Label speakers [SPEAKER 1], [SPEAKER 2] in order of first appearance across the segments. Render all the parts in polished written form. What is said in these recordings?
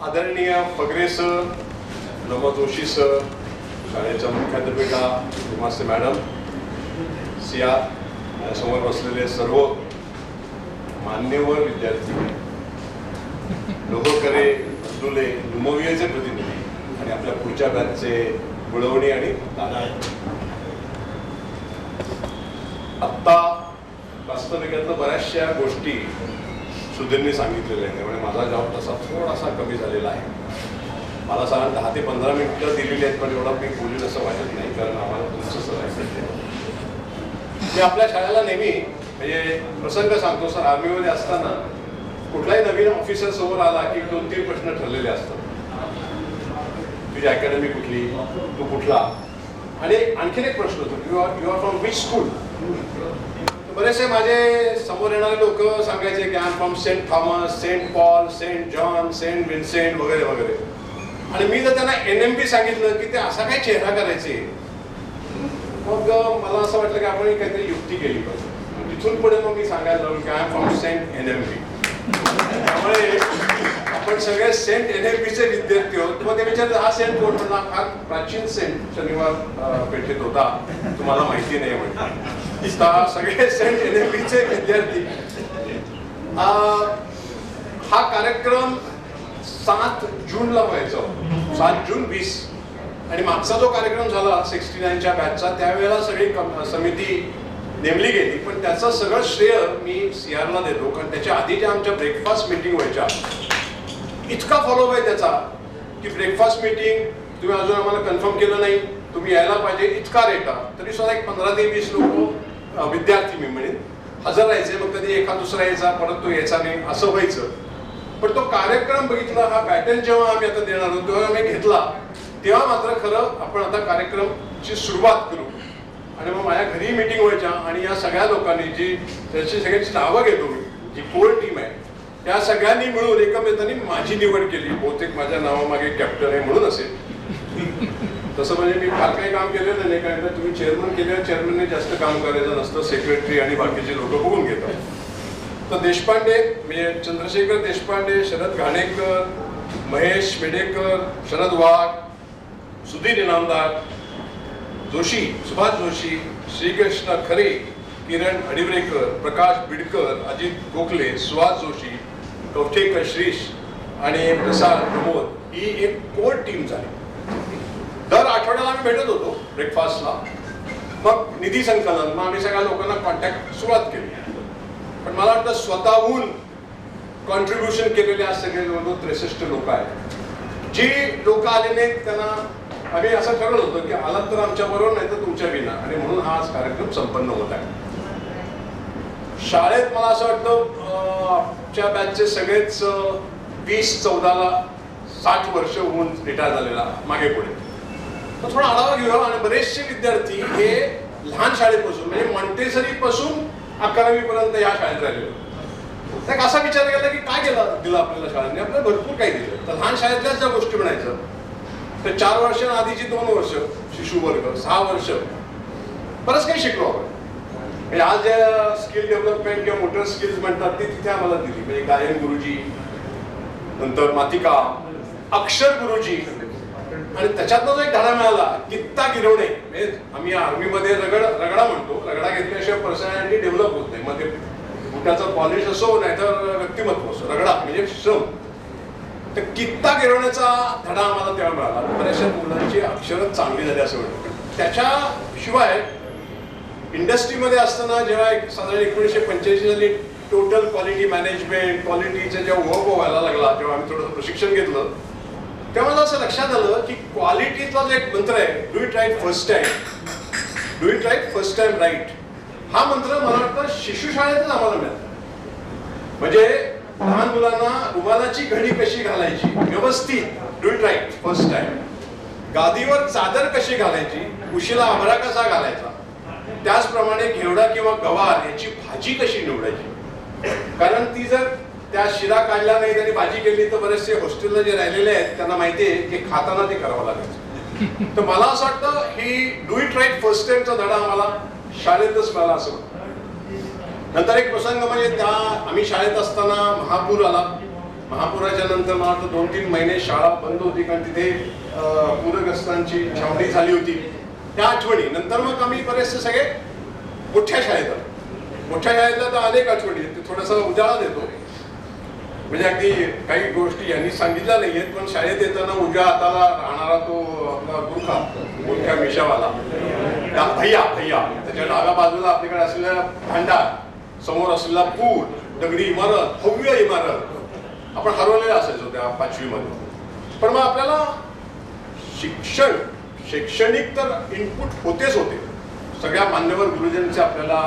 [SPEAKER 1] आदरणीय फगरे सर, नमा जोशी सर, शाळेच्या मुख्याध्यापिका उमासे मॅडम, सिया, समोर बसलेले सर्व मान्यवर विद्यार्थी, लोहकरे, अब्दुले, नुमवियाचे प्रतिनिधी आणि आपल्या पुढच्या बॅचचे गुळवणी आणि दादा. आत्ता वास्तविकातल्या बऱ्याचशा गोष्टी सुधीरने सांगितलेल्या आहेत, त्यामुळे माझा जॉब तसा थोडासा कमी झालेला आहे. मला साधारण 10 ते 15 मिनिटं दिलेली आहेत, पण एवढा मी बोलून असं वाटत नाही, कारण आम्हाला तुमचं सरायचं. मी आपल्या शाळेला नेहमी म्हणजे प्रसंग सांगतो सर. आर्मीमध्ये असताना कुठलाही नवीन ऑफिसर समोर आला की 2-3 प्रश्न ठरलेले असतात. तुझी अकॅडमी कुठली, तू कुठला, आणि आणखीन एक प्रश्न होतो, you are from which school. बरेचसे माझे समोर येणारे लोक सांगायचे की I am from Saint Thomas, Saint Paul, Saint John, Saint Vincent वगैरे वगैरे. आणि मी जर त्यांना NMB सांगितलं की ते असा काय चेहरा करायचे, मग मला असं वाटलं की आपण काहीतरी युक्ती केली पाहिजे. तिथून पुढे मग मी सांगायला लागलो की I am from Saint NMB. त्यामुळे आपण सगळे सेंट NMBचे विद्यार्थी आहोत. मग ते विचारतात हा सेंट कोण म्हणला, फार प्राचीन सेंट शनिवार पेठेत होता, तुम्हाला माहिती नाही म्हणतात. सगळे सेंट NMBचे विद्यार्थी. हा कार्यक्रम 7 जूनला व्हायचा, 7 जून 20. आणि मागचा जो कार्यक्रम झाला 69च्या बॅचचा, त्यावेळेला सगळी समिती नेमली गेली, पण त्याचं सगळं श्रेय मी CRला देतो, कारण त्याच्या आधी ज्या आमच्या ब्रेकफास्ट मीटिंग व्हायच्या, इतका फॉलोअप आहे त्याचा की ब्रेकफास्ट मीटिंग तुम्ही अजून आम्हाला कन्फर्म केलं नाही, तुम्ही यायला पाहिजे, इतका रेटा. तरी सुद्धा एक 15 ते 20 लोक विद्यार्थी मी म्हणेन हजर राहायचे. मग कधी एखाद दुसरा यायचा, परत तो यायचा नाही, असं व्हायचं. पण तो कार्यक्रम बघितला, हा पॅटर्न जेव्हा आम्ही आता देणार होतो तेव्हा आम्ही घेतला, तेव्हा मात्र खरं आपण आता कार्यक्रमची सुरुवात करू. आणि मग माझ्या घरी मीटिंग व्हायच्या आणि या सगळ्या लोकांनी जी त्याची सगळ्यांची नावं घेतो मी, जी कोर टीम आहे, त्या सगळ्यांनी मिळून एकमेकांनी माझी निवड केली. बहुतेक माझ्या नावामागे कॅप्टन आहे म्हणून असेल. तसं म्हणजे मी फार काही काम केलेलं नाही, कारण तुम्ही चेअरमन केल्यावर चेअरमनने जास्त काम करायचं नसतं, सेक्रेटरी आणि बाकीचे लोक बघून घेतात. तर देशपांडे म्हणजे चंद्रशेखर देशपांडे, शरद घाणेकर, महेश मेडेकर, शरद वाघ, सुधीर इनामदार, जोशी, सुभाष जोशी, श्रीकृष्ण खरे, किरण अडिवरेकर, प्रकाश बिडकर, अजित गोखले, सुहास जोशी, कवठेकर श्रीश आणि प्रसाद प्रमोद, ही एक कोर टीम झाली. दर आठवड्याला आम्ही भेटत होतो ब्रेकफास्टला. मग निधी संकलन, मग आम्ही सगळ्या लोकांना कॉन्टॅक्ट सुरुवात केली. पण मला वाटतं स्वतःहून कॉन्ट्रीब्युशन केलेले आज सगळे जवळजवळ 63 लोक आहेत. जी लोक आले नाहीत त्यांना आम्ही असं ठरवलं होतं की आलात तर आमच्या बरोबर, नाही तर तुमच्या विना, आणि म्हणून हा आज कार्यक्रम संपन्न होत आहे. शाळेत मला असं वाटतं आमच्या बॅचचे सगळेच 2014ला 60 वर्ष होऊन रिटायर झालेला मागे पुढे. तर थोडा आढावा घेऊया. आणि बरेचसे विद्यार्थी हे लहान शाळेपासून म्हणजे मॉन्टेसरी पासून 11वी पर्यंत या शाळेत राहिलेलो. एक असा विचार केला की काय दिलं आपल्याला शाळेने, आपल्याला भरपूर काही दिलं. तर लहान शाळेतल्याच ज्या गोष्टी म्हणायचं तर 4 वर्षांआधीची 2 वर्ष शिशु वर्ग, 6 वर्ष बरंच काही शिकलो आपण. म्हणजे आज ज्या स्किल डेव्हलपमेंट किंवा मोटर स्किल्स म्हणतात ती तिथे आम्हाला दिली. म्हणजे गायन गुरुजी, नंतर मातिका, अक्षर गुरुजी, आणि त्याच्यातनं जो एक धडा मिळाला कित्ता गिरवणे. म्हणजे आम्ही आर्मीमध्ये रगडा म्हणतो, रगडा घेतल्याशिवाय पर्सनॅलिटी डेव्हलप होत नाही. मग ते बुटाचं पॉलिश असो नाहीतर व्यक्तिमत्व असो, रगडा म्हणजे श्रम. तर कित्ता गिरवण्याचा धडा आम्हाला तेव्हा मिळाला. बऱ्याचशा मुलांची अक्षरच चांगली झाली असं वाटतं. त्याच्याशिवाय इंडस्ट्रीमध्ये असताना जेव्हा साधारण 1985 साली टोटल क्वालिटी मॅनेजमेंट, क्वालिटीचं जेव्हा वर्क व्हायला लागला, जेव्हा आम्ही थोडंसं प्रशिक्षण घेतलं, तेव्हा मला असं लक्षात आलं की क्वालिटीचा जो एक मंत्र आहे, do it right first time, do it right first time right, हा मंत्र मला वाटतं शिशुशाळेतच आम्हाला मिळाला. म्हणजे लहान मुलांना रुमालाची घडी कशी घालायची व्यवस्थित, do it right first time. गादीवर चादर कशी घालायची, उशीला आभरा कसा घालायचा, त्याचप्रमाणे घेवडा किंवा गवार याची भाजी कशी निवडायची. कारण ती जर त्या शिरा काढल्या नाही आणि भाजी केली तर बरेचसे हॉस्टेलला जे राहिलेले आहेत त्यांना माहिती आहे की खाताना ते करावं लागायचं. तर मला असं वाटतं ही डू इट राईट फर्स्ट टाइमचा धडा आम्हाला शाळेतच मला असं वाटतं. नंतर एक प्रसंग म्हणजे त्या आम्ही शाळेत असताना महापूर आला. महापुराच्या नंतर मला वाटतं 2-3 महिने शाळा बंद होती, कारण तिथे पूरग्रस्तांची छावणी झाली होती. त्या आठवणी नंतर मग आम्ही बरेचसे सगळे मोठ्या शाळेतल्या तर अनेक आठवणी ते थोडासा उजाळा देतो. म्हणजे अगदी काही गोष्टी यांनी सांगितल्या नाही आहेत, पण शाळेत येताना उजव्या हाताला राहणारा तो आपला गुरखा मोठ्या मिशावाला भैया त्याच्या डाव्या बाजूला आपल्याकडे असलेला भांडा, समोर असलेला पूल, दगडी इमारत, भव्य इमारत, आपण हरवलेले असायचो त्या 5वी मध्ये. पण मग आपल्याला शैक्षणिक तर इनपुट होतेच होते. सगळ्या मान्यवर गुरुजनांचे आपल्याला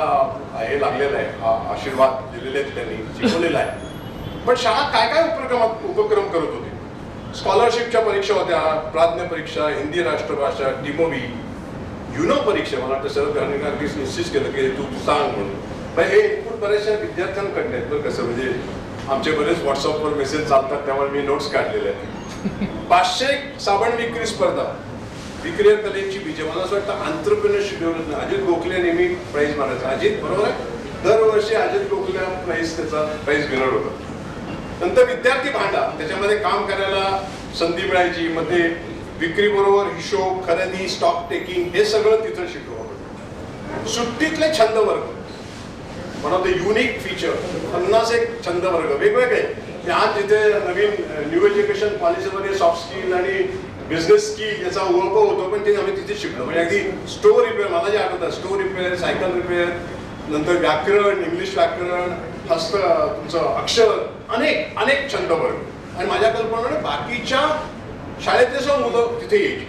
[SPEAKER 1] हे लागलेलं आहे, आशीर्वाद दिलेले आहेत, त्यांनी शिकवलेला आहे. पण शाळा काय काय उपक्रम करत होते. स्कॉलरशिपच्या परीक्षा होत्या, प्राज्ञ परीक्षा, हिंदी राष्ट्रभाषा, टिमोवी, युनो परीक्षा. मला वाटतं शरद गांधींनी निश्चित केलं की तू सांग म्हणून. हे इनपुट बऱ्याचशा विद्यार्थ्यांकडे आहेत बरं. कसं म्हणजे आमचे बरेच व्हॉट्सअपवर मेसेज चालतात, त्यामुळे मी नोट्स काढलेले आहेत. 500 साबण विक्री स्पर्धा, विक्रिय कलेची बीजे. मला असं वाटतं एंटरप्रेन्योरशिप डेव्हलपमेंट, अजित गोखले नेहमी प्राईज मारायचा. अजित बरोबर आहे, दरवर्षी अजित गोखले त्याचा प्राईज विनर होता. नंतर विद्यार्थी भांडा, त्याच्यामध्ये काम करायला संधी मिळायची. मग ते विक्री बरोबर हिशोब, खरेदी, स्टॉक टेकिंग हे सगळं तिथं शिकलो आपण. सुट्टीतले छंद वर्ग, one of the unique feature, 51 छंद वर्ग वेगवेगळे. आज तिथे नवीन न्यू एज्युकेशन पॉलिसीमध्ये सॉफ्ट स्किल आणि बिझनेस स्किल याचा उल्लेख होतो, पण ते आम्ही तिथे शिकलो. म्हणजे अगदी स्टोर रिपेअर, मला जे आठवतं, स्टोर रिपेअर, सायकल रिपेअर, नंतर व्याकरण, इंग्लिश व्याकरण, हस्त, तुमचं अक्षर, अनेक छंद वर्ग. आणि माझ्या कल्पनेने बाकीच्या शाळेतले सुद्धा मुलं तिथे यायची.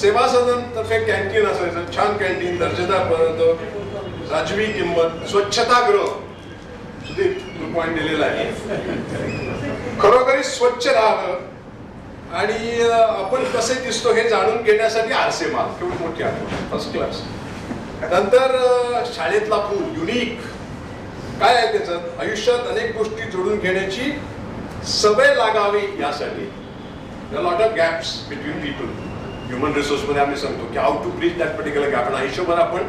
[SPEAKER 1] सेवा सदन तर्फे कॅन्टीन असायचं, छान कॅन्टीन, दर्जेदार पदार्थ, राजवी किंमत, स्वच्छतागृह, पॉइंट दिलेला आहे. खरोखरी स्वच्छ राहावं आणि आपण कसे दिसतो हे जाणून घेण्यासाठी आरसे माल, केवढी मोठी आठवण, फर्स्ट क्लास. नंतर शाळेतला पूल, युनिक काय आहे त्याचं, आयुष्यात अनेक गोष्टी जोडून घेण्याची सवय लागावी यासाठी. Lot of gaps between people. Human resource मध्ये आम्ही सांगतो की how to bridge that particular gap. आणि आयुष्यभर आपण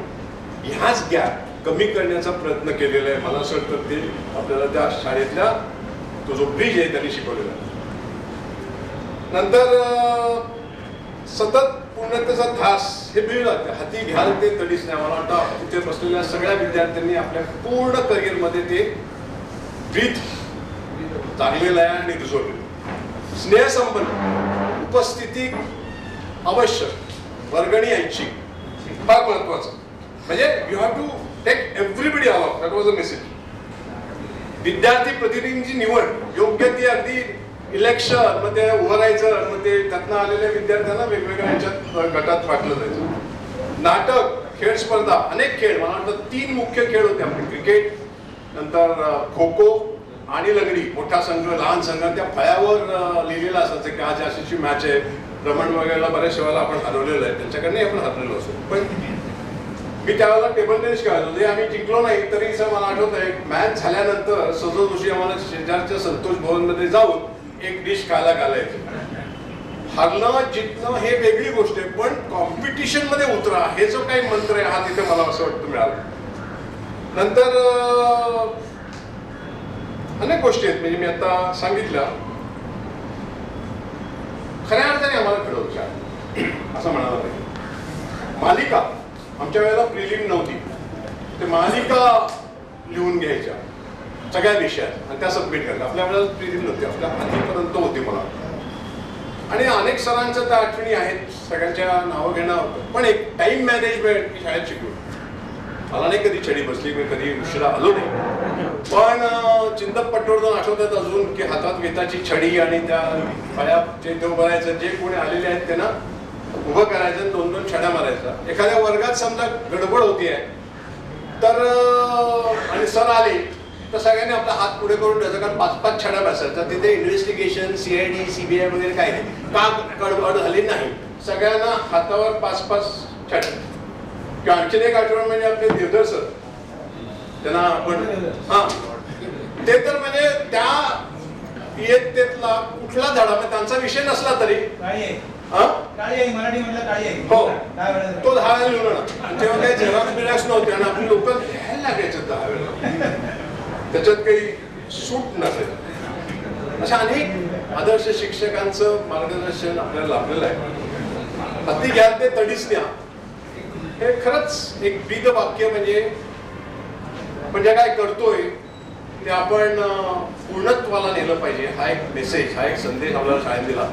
[SPEAKER 1] ह्याच गॅप कमी करण्याचा प्रयत्न केलेला आहे. मला असं वाटतं ते आपल्याला त्या शाळेतल्या तो जो ब्रिज आहे त्यांनी शिकवलेला आहे. नंतर सतत पूर्णतेचा ध्यास, हे मिळू लागते. हाती घ्याल ते तडीच नाही. मला वाटतं तिथे बसलेल्या सगळ्या विद्यार्थ्यांनी आपल्या पूर्ण करिअरमध्ये ते ब्रीथ जागलेलं आहे आणि रुजवलेलं. स्नेहसंबंध, उपस्थिती आवश्यक, वर्गणी ऐच्छिक, फार महत्वाचं. म्हणजे you have to take everybody along, that was a message. विद्यार्थी प्रतिनिधींची निवड योग्य ती, अगदी इलेक्शन, मग ते उभं राहायचं, मग ते त्यातनं आलेल्या विद्यार्थ्यांना वेगवेगळ्या ह्याच्यात गटात वाटलं जायचं. नाटक, खेळ स्पर्धा, अनेक खेळ. मला वाटतं 3 मुख्य खेळ होते आपले, क्रिकेट, नंतर खो खो आणि लंगडी. मोठा संघ, लहान संघ, त्या फळ्यावर लिहिलेलं असायचं की आज अशीची मॅच आहे. रमण वगैरेला बऱ्याच वेळेला आपण हरवलेलं आहे, त्यांच्याकडनं आपण हरलेलो असतो. पण मी त्यावेळेला टेबल टेनिस खेळायचो, जे आम्ही जिंकलो नाही तरी मला आठवत आहे, मॅच झाल्यानंतर सजो दिवशी आम्हाला शेजारच्या संतोष भवन मध्ये जाऊन एक डिश खायला घालायचं. हरणं जिंकणं हे वेगळी गोष्ट आहे, पण कॉम्पिटिशन मध्ये उतरा हे जो काही मंत्र आहे हा तिथे मला असं वाटतं मिळाला. नंतर अनेक गोष्टी आहेत, म्हणजे मी आता सांगितल्या. खऱ्या अर्थाने आम्हाला खेळवलं असं म्हणाला पाहिजे. मालिका, आमच्या वेळेला प्रिलिम नव्हती, ते मालिका लिहून घ्यायच्या सगळ्या विषयात आणि त्या सबमिट करायच्या. आपल्या वेळेला प्रिलिम नव्हती, आपल्या आधीपर्यंत होती मला. आणि अनेक सरांच्या त्या आठवणी आहेत, सगळ्यांच्या नावं घेणं. पण एक टाइम मॅनेजमेंट मी शाळेत शिकलो. मला नाही कधी छडी बसली, मी कधी उशिरा आलो नाही. पण चिंतपट्टोर आठवतात अजून की हातात वेताची छडी आणि त्या फळ्याचे ते उभं राहायचं. जे कोणी आलेले आहेत त्यांना उभं करायचं, 2-2 छड्या मारायचा. एखाद्या वर्गात समजा गडबड होतीये तर आणि सर आले तर सगळ्यांनी आपला हात पुढे करून ठेवायचा, कारण 5-5 छड्या बसायचा. तिथे इन्व्हेस्टिगेशन, CID, CBI वगैरे काही नाही. का गडबड झाली नाही, सगळ्यांना हातावर 5-5 छड्या. किंवा आणखीन एक आठवण म्हणजे आपले देवधर सर, त्यांना आपण ते तर म्हणजे त्या इयत्तेतला कुठला धडा म्हणजे त्यांचा विषय नसला तरी हो तो 10 वेळा लिहून ना. तेव्हा काही झेरॉक्स नव्हते आणि आपली लोक लिहायला लागायचं 10 वेळा, त्याच्यात काही सूट नसेल. अशा अनेक आदर्श शिक्षकांचं मार्गदर्शन आपल्याला लाभलेलं आहे. हाती घ्या ते तडीच न्या, हे खरंच एक ब्रीद वाक्य. म्हणजे म्हणजे काय करतोय ते आपण पूर्णत्वाला नेलं पाहिजे. हा एक मेसेज, हा एक संदेश आपल्याला शाळेत दिला.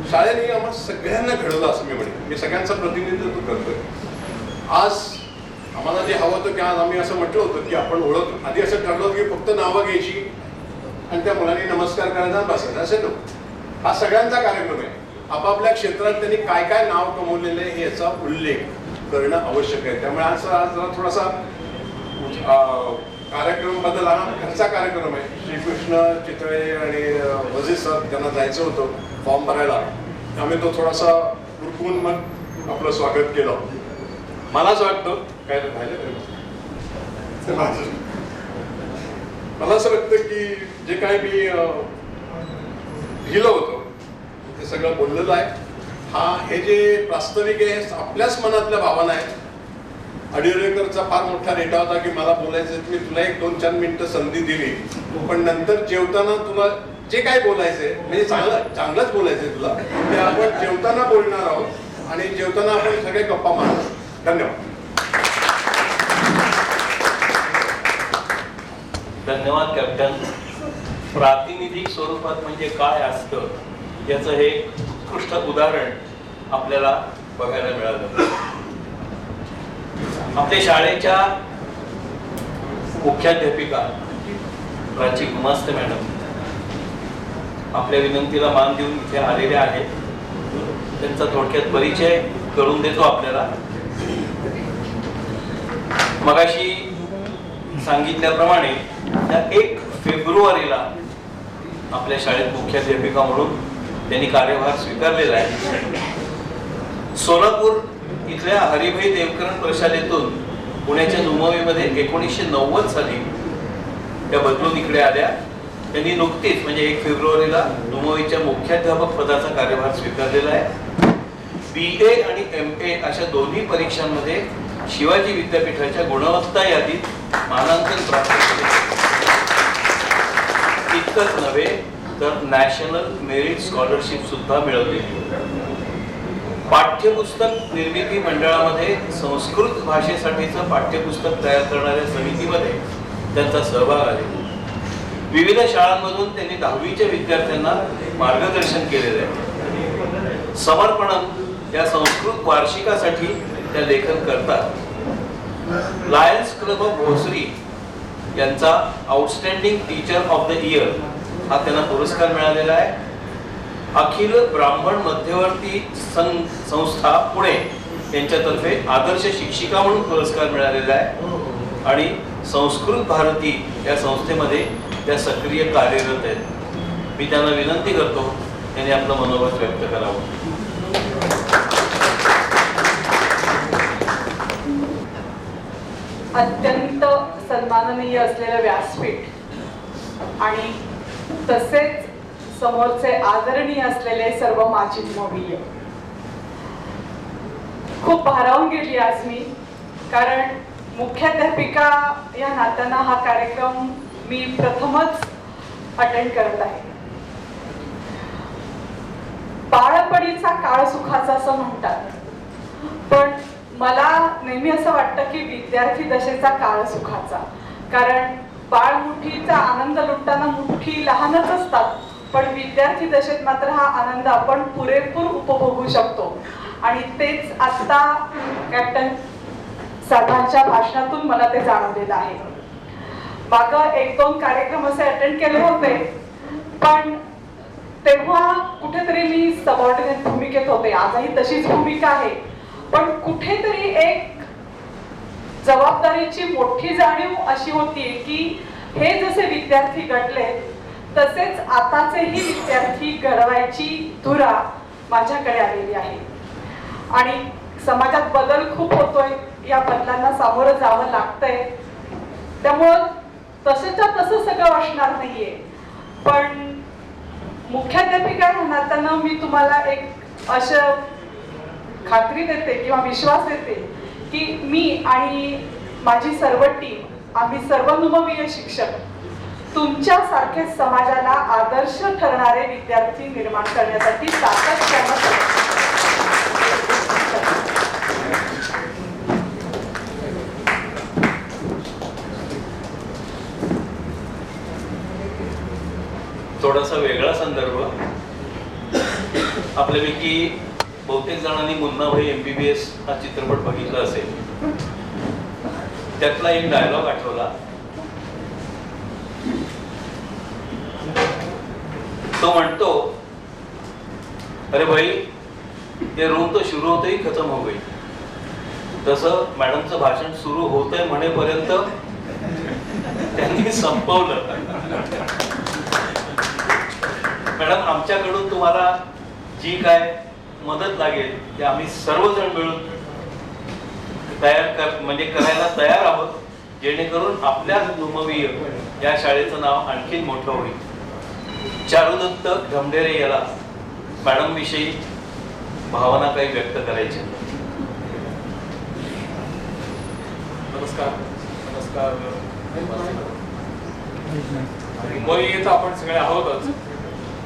[SPEAKER 1] शाळेने आम्हाला सगळ्यांना घडवलं असं मी म्हणेन. मी सगळ्यांचं प्रतिनिधित्व करतोय. आज आम्हाला जे हवं होतं की आज आम्ही असं म्हटलं होतं की आपण ओळख, आधी असं ठरलं होतं की फक्त नावं घ्यायची आणि त्या मुलांनी नमस्कार करायचा बसायचा, असं नको. हा सगळ्यांचा कार्यक्रम आहे. आपापल्या क्षेत्रात त्यांनी काय काय नाव कमवलेलं आहे याचा उल्लेख करणं आवश्यक आहे. त्यामुळे आज जरा थोडासा कार्यक्रम बद्दल घरचा कार्यक्रम आहे. श्रीकृष्ण चितळे आणि वजीर सर त्यांना जायचं होतं फॉर्म भरायला. आम्ही तो थोडासा उरकून मग आपलं स्वागत केलं. मला असं वाटतं काय राहिलं, मला असं वाटतं की जे काय मी लिहिलं होतं ते सगळं बोललेलं आहे. हे जे प्रास्ताविक आहे आपल्याच मनातल्या भावना आहेत. अडिओरेकरचा फार मोठा रेटा होता की मला बोलायचं, मी तुला 1-2-4 मिनिटं संधी दिली, पण नंतर जेवताना तुला जे काय बोलायचंय म्हणजे चांगलंच बोलायचंय तुला, ते आपण जेवताना बोलणार आहोत आणि जेवताना आपण सगळे गप्पा मारणार. धन्यवाद.
[SPEAKER 2] धन्यवाद कॅप्टन. प्रातिनिधिक स्वरूपात म्हणजे काय असतं याचं हे उत्कृष्ट उदाहरण आपल्याला बघायला मिळालं. आपल्या शाळेच्या मुख्याध्यापिका प्राची मस्त मॅडम आपल्या विनंतीला मान देऊन इथे आलेल्या आहेत. त्यांचा थोडक्यात परिचय करून देतो आपल्याला. मगाशी सांगितल्याप्रमाणे 1 फेब्रुवारीला आपल्या शाळेत मुख्याध्यापिका म्हणून त्यांनी कार्यभार स्वीकारलेला आहे. सोलापूर इथल्या हरिभाई देवकरण प्रशालेतून पुण्याच्या नुमवीमध्ये 1990 साली त्या बदलून इकडे आल्या. त्यांनी नुकतीच म्हणजे 1 फेब्रुवारीला नुमवीच्या मुख्याध्यापक पदाचा कार्यभार स्वीकारलेला आहे. BA आणि MA अशा दोन्ही परीक्षांमध्ये शिवाजी विद्यापीठाच्या गुणवत्ता यादीत मानांकन प्राप्त केले. इतकंच नव्हे तर नॅशनल मेरिट स्कॉलरशिप सुद्धा मिळवलेली. पाठ्यपुस्तक निर्मिती मंडळामध्ये संस्कृत भाषेसाठीचं पाठ्यपुस्तक तयार करणाऱ्या समितीमध्ये त्यांचा सहभाग आहे. विविध शाळांमधून त्यांनी 10वीच्या विद्यार्थ्यांना मार्गदर्शन केलेलं आहे. समर्पणम या संस्कृत वार्षिकासाठी त्या लेखन करतात. लायन्स क्लब ऑफ भोसरी यांचा outstanding teacher of the year हा त्यांना पुरस्कार मिळालेला आहे. अखिल ब्राह्मण मध्यवर्ती संस्था पुणे यांच्यातर्फे आदर्श शिक्षिका म्हणून पुरस्कार मिळालेला आहे आणि संस्कृत भारती या संस्थेमध्ये त्या सक्रिय कार्यरत आहेत. मी त्यांना विनंती करतो त्यांनी आपलं मनोगत व्यक्त करावं.
[SPEAKER 3] अत्यंत सन्माननीय असलेलं व्यासपीठ आणि तसेच समोरचे आदरणीय असलेले सर्व माजी नुमवीय, खूप भारावून गेली आज मी. कारण मुख्याध्यापिका या नात्यानं हा कार्यक्रम मी प्रथमच अटेंड करत आहे. बाळपणीचा काळ सुखाचा असं म्हणतात, पण मला नेहमी असं वाटतं की विद्यार्थी दशेचा काळ सुखाचा. कारण बाळमुठीचा आनंद लुटताना मुठी लहानच असतात, पण विद्यार्थी दशेत मात्र हा आनंद आपण पुरेपूर उपभोगू शकतो. आणि तेच आता कॅप्टन साहेबांच्या भाषणातून मला ते जाणवलेलं आहे. मागं 1-2 कार्यक्रम असे अटेंड केले होते, पण तेव्हा कुठेतरी मी सबऑर्डिनेट भूमिकेत होते. आजही तशीच भूमिका आहे, पण कुठेतरी एक जबाबदारीची मोठी जाणीव अशी होती की हे जसे विद्यार्थी घडले तसेच आताचेही विद्यार्थी घडवायची धुरा माझ्याकडे आलेली आहे. आणि समाजात बदल खूप होतोय, या बदलांना सामोरं जावं लागतंय. त्यामुळं तसंच्या तसं सगळं असणार नाहीये. पण मुख्याध्यापिका नात्यानं मी तुम्हाला एक असं खात्री देते किंवा विश्वास देते की मी आणि माझी सर्व टीम, आम्ही सर्व नुमवीय शिक्षक तुमच्यासारखे समाजाला आदर्श ठरणारे विद्यार्थी निर्माण करण्यासाठी सातत्याने
[SPEAKER 2] थोडासा वेगळा संदर्भ. आपल्यापैकी बहुतेक जणांनी मुन्नाभाई MBBS हा चित्रपट बघितला असेल. त्यातला एक डायलॉग आठवला. तो म्हणतो, अरे भाई ये रूम तो शुरू होते ही खत्म हो गई. तसं मॅडमचं भाषण सुरू होतंय म्हणेपर्यंत त्यांनी संपवलं. मॅडम, आमच्याकडून तुम्हाला जी काय मदत लागेल ते आम्ही सर्वजण मिळून करायला तयार आहोत, जेणेकरून आपल्या नुमवीय या शाळेचं नाव आणखीन मोठं होईल. चारुदत्त गमढेरे याला मॅडम विषयी भावना काही व्यक्त करायची.
[SPEAKER 4] नमस्कार. मुंबईत आपण सगळे आहोतच,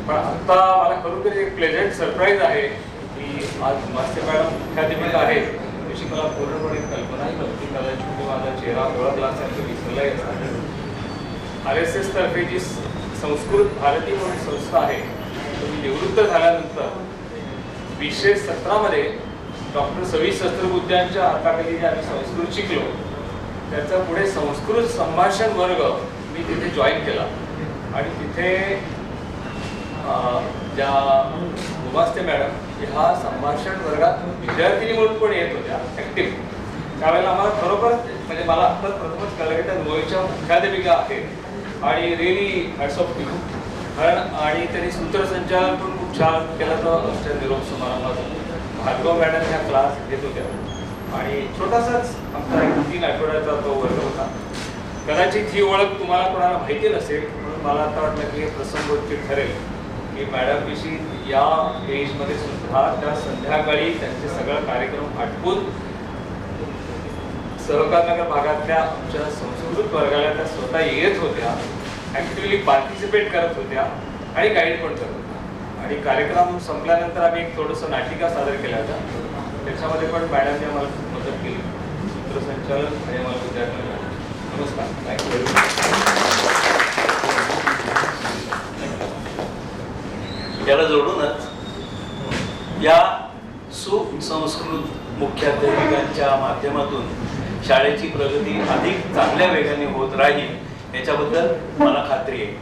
[SPEAKER 4] पण आता मला खरोखर एक प्लेझंट सरप्राईज आहे की आज मास्टर मॅडम अकॅडमीत आहे. त्याची मला पूर्णपणे कल्पना नव्हती. कदाचित माझा चेहरा ओळखला असेल विसरला आहे. RSS तर्फे जी संस्कृत भारती म्हणून संस्था आहे, ती निवृत्त झाल्यानंतर 2017 डॉक्टर सवी सहस्त्रबुद्ध्यांच्या हाताखाली जे आम्ही संस्कृत शिकलो, त्याचा पुढे संस्कृत संभाषण वर्ग मी तिथे जॉईन केला. आणि तिथे ज्या उमास्ते मॅडम ह्या संभाषण वर्गात विद्यार्थिनी म्हणून पण येत होत्या ऍक्टिव्ह. त्यावेळेला आम्हाला खरोखर म्हणजे मला आता प्रथमच कळलं की त्या मुंबईच्या मुख्याध्यापिका आहेत आणि रिअली हॅट्स ऑफ टू. कारण आणि त्यांनी सूत्रसंचालन पण खूप छान केलं. तर आमच्या निरोप समारंभात भार्गव मॅडम ह्या क्लास घेत होत्या आणि छोटासाच आमचा 3 आठवड्याचा तो वर्ग होता. कदाचित ही ओळख तुम्हाला कोणाला माहिती नसेल, म्हणून मला आता वाटलं की हे प्रसंगोचित ठरेल की मॅडमविषयी या एजमध्ये सुद्धा त्या संध्याकाळी त्यांचे सगळं कार्यक्रम आटपून सहकारनगर भागातल्या आमच्या संस्कृत वर्गाला त्या स्वतः येत होत्या, ऍक्टिव्हली पार्टिसिपेट करत होत्या आणि गाईड पण करत होत्या. आणि कार्यक्रम संपल्यानंतर आम्ही एक थोडंसं नाटिका सादर केल्या होत्या. त्याच्यामध्ये पण मॅडमने आम्हाला खूप मदत केली, सूत्रसंचालन आणि आम्हाला विद्यार्थ्यांना. नमस्कार.
[SPEAKER 2] त्याला जोडूनच या सुसंस्कृत मुख्याध्यापिकांच्या माध्यमातून शाळेची प्रगती अधिक चांगल्या वेगाने होत राहील याच्याबद्दल मला खात्री आहे.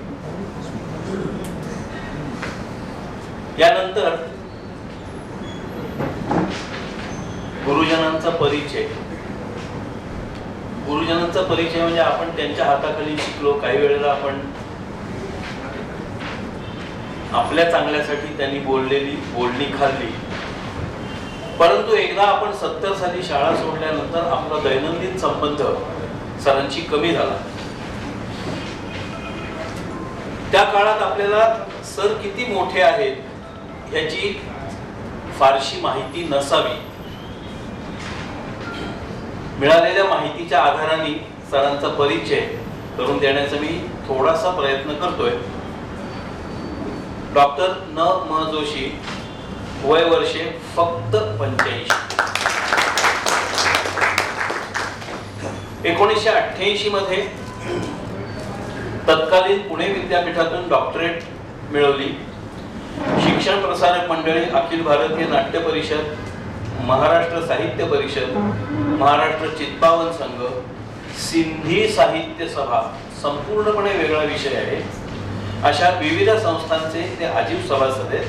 [SPEAKER 2] यानंतर गुरुजनांचा परिचय. गुरुजनांचा परिचय म्हणजे आपण त्यांच्या हाताखाली शिकलो. काही वेळेला आपण आपल्या चांगल्यासाठी त्यांनी बोलणी खाल्ली. परंतु एकदा आपण 70 साली शाळा सोडल्यानंतर आपला दैनंदिन संबंध सरांशी कमी झाला. त्या काळात आपल्याला सर किती मोठे आहेत याची फारशी माहिती नसावी. मिळालेल्या माहितीच्या आधाराने सरांचा परिचय करून देण्याचा मी थोडासा प्रयत्न करतोय. डॉक्टर न. म. जोशी, वय वर्षे फक्त 85. 1988 मध्ये तत्कालीन पुणे विद्यापीठातून डॉक्टरेट मिळवली. शिक्षण प्रसारक मंडळी, अखिल भारतीय नाट्य परिषद, महाराष्ट्र साहित्य परिषद, महाराष्ट्र चित्पावन संघ, सिंधी साहित्य सभा, संपूर्णपणे वेगळा विषय आहे, अशा विविध संस्थांचे ते आजीव सभासद आहेत.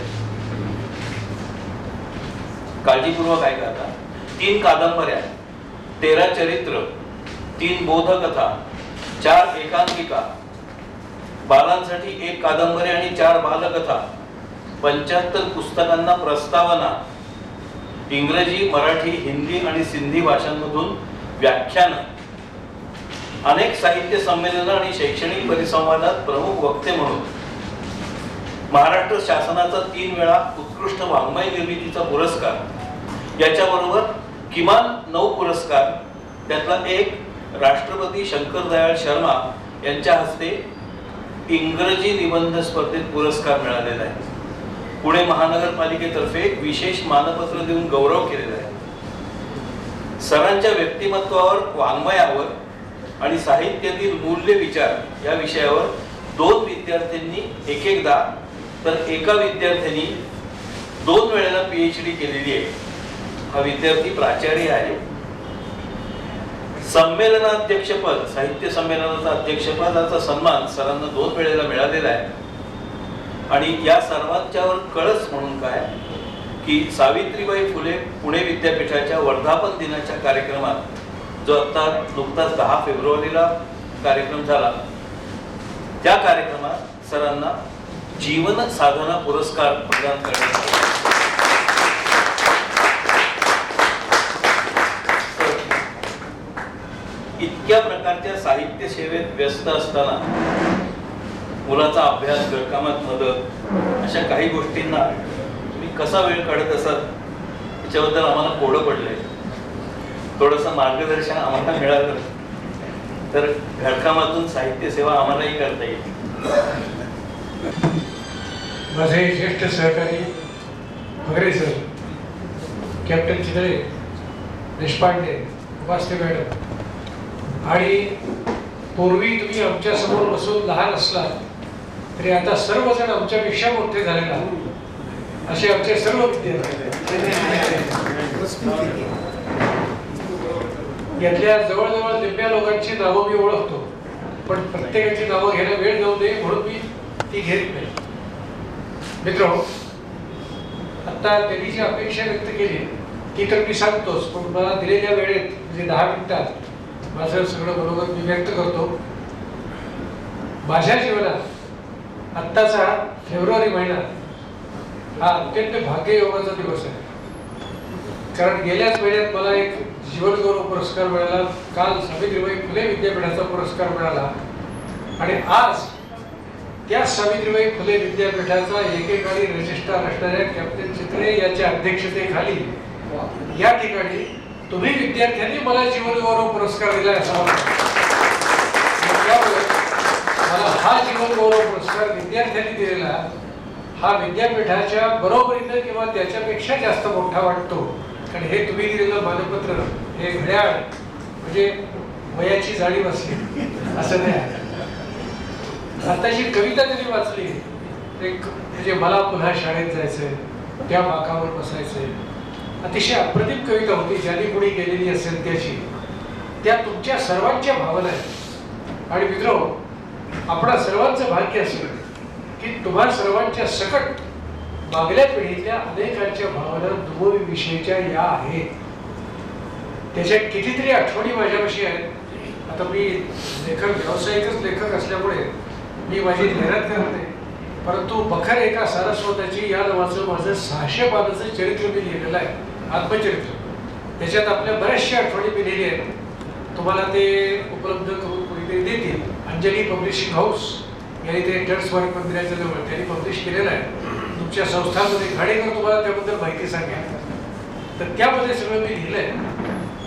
[SPEAKER 2] काळजीपूर्वक ऐका आता. 3 कादंबऱ्या, 13 चरित्र, 3 बोधकथा, 4 एकांकिका, बालांसाठी 1 कादंबरी आणि 4 बालकथा, 75 पुस्तकांना प्रस्तावना, इंग्रजी, मराठी, हिंदी आणि सिंधी भाषांमधून व्याख्यान, अनेक साहित्य संमेलनं आणि शैक्षणिक परिसंवादात प्रमुख वक्ते म्हणून महाराष्ट्र शासनाचा 3 वेळा उत्कृष्ट वाङ्मय निर्मितीचा पुरस्कार, याच्याबरोबर किमान 9 पुरस्कार, त्यातला एक राष्ट्रपती शंकर दयाळ शर्मा यांच्या हस्ते इंग्रजी निबंध स्पर्धेत पुरस्कार मिळालेला आहे. पुणे महानगरपालिकेतर्फे विशेष मानपत्र देऊन गौरव केलेला आहे. सरांच्या व्यक्तिमत्वावर, वाङ्मयावर आणि साहित्यातील मूल्य विचार या विषयावर 2 विद्यार्थ्यांनी एकदा तर एका विद्यार्थ्यांनी 2 वेळेला PhD केलेली आहे. हा विद्यार्थी प्राचार्य आहे. संमेलनाध्यक्षपद, साहित्य संमेलनाचा अध्यक्षपदाचा सन्मान सरांना 2 वेळेला मिळालेला आहे. आणि या सर्वांच्यावर कळस म्हणून काय की सावित्रीबाई फुले पुणे विद्यापीठाच्या वर्धापन दिनाच्या कार्यक्रमात जो आता नुकताच 10 फेब्रुवारीला कार्यक्रम झाला, त्या कार्यक्रमात सरांना जीवन साधना पुरस्कार प्रदान करण्यात आला. इतक्या प्रकारच्या साहित्य सेवेत व्यस्त असताना मुलाचा अभ्यास, घरकामात मदत, अशा काही गोष्टींना तुम्ही कसा वेळ काढत असाल याच्याबद्दल आम्हाला कोडं पडलंय. थोडंसं मार्गदर्शन आम्हाला मिळालं तर घरकामातून साहित्य सेवा आम्हालाही करता येईल.
[SPEAKER 5] माझे ज्येष्ठ सहकारी Bhagare sir, captain Chitale, Deshpande, Upaste madam आणि पूर्वी तुम्ही आमच्या समोर बसून लहान असला तरी आता सर्वजण आमच्यापेक्षा मोठे झालेला असे आमचे सर्व विद्यार्थी. यातल्या जवळजवळ निम्म्या लोकांची नावं मी ओळखतो, पण प्रत्येकाची नावं घ्यायला वेळ जाऊ दे म्हणून मी ती घेत नाही. मित्रांनो, आता त्यांनी जी अपेक्षा व्यक्त केली ती तर मी सांगतोच, पण मला दिलेल्या वेळेत म्हणजे 10 मिनिटात माझं सगळं बरोबर मी व्यक्त करतो. माझ्या जीवनात आत्ताचा फेब्रुवारी महिना हा अत्यंत भाग्ययोगाचा दिवस आहे. कारण गेल्याच महिन्यात मला एक जीवनगौरव पुरस्कार मिळाला, काल सावित्रीबाई फुले विद्यापीठाचा पुरस्कार मिळाला आणि आज त्या सावित्रीबाई फुले विद्यापीठाचा एकेकाळी रजिस्ट्रार असणाऱ्या कॅप्टन चितळे याच्या अध्यक्षतेखाली या ठिकाणी तुम्ही विद्यार्थ्यांनी मला जीवनगौरव पुरस्कार दिला असं मला त्यामुळे मला हा जीवनगौरव पुरस्कार विद्यार्थ्यांनी दिलेला हा विद्यापीठाच्या बरोबरीनं किंवा त्याच्यापेक्षा जास्त मोठा वाटतो. कारण हे तुम्ही दिलेलं मानपत्र, हे घड्याळ म्हणजे वयाची जाणीव असली असं नाही. आताची कविता त्यांनी वाचली, एक म्हणजे मला पुन्हा शाळेत जायचंय, त्या बाकावर बसायचंय, अतिशय अप्रतिम कविता होती. ज्यांनी कोणी गेलेली असेल त्याची, त्या तुमच्या सर्वांच्या भावना आहेत. आणि मित्रांनो, आपणा सर्वांचं भाग्य असेल की तुम्हा सर्वांच्या सकट मागल्या पिढीतल्या अनेकांच्या भावना दुबोवीविषयीच्या या आहेत. त्याच्या कितीतरी आठवणी माझ्यापाशी आहेत. आता मी व्यावसायिकच लेखक असल्यामुळे मी माझी जाहिरात करत नाही, परंतु बखर एका सारस्वताची या नावाचं माझं 600 पानाचं चरित्र मी लिहिलेलं आहे, आत्मचरित्र. त्याच्यात आपल्या बऱ्याचशा आठवणी मी लिहिल्या आहेत. तुम्हाला ते उपलब्ध करून कोणीतरी देतील. अंजली पब्लिशिंग हाऊस यांनी ते टर्समार्ग मंदिराच्या जवळ त्यांनी पब्लिश केलेलं आहे. तुमच्या संस्थांमध्ये घाडेकर तुम्हाला त्याबद्दल माहिती सांगेल. तर त्यामध्ये सगळं मी लिहिलं आहे.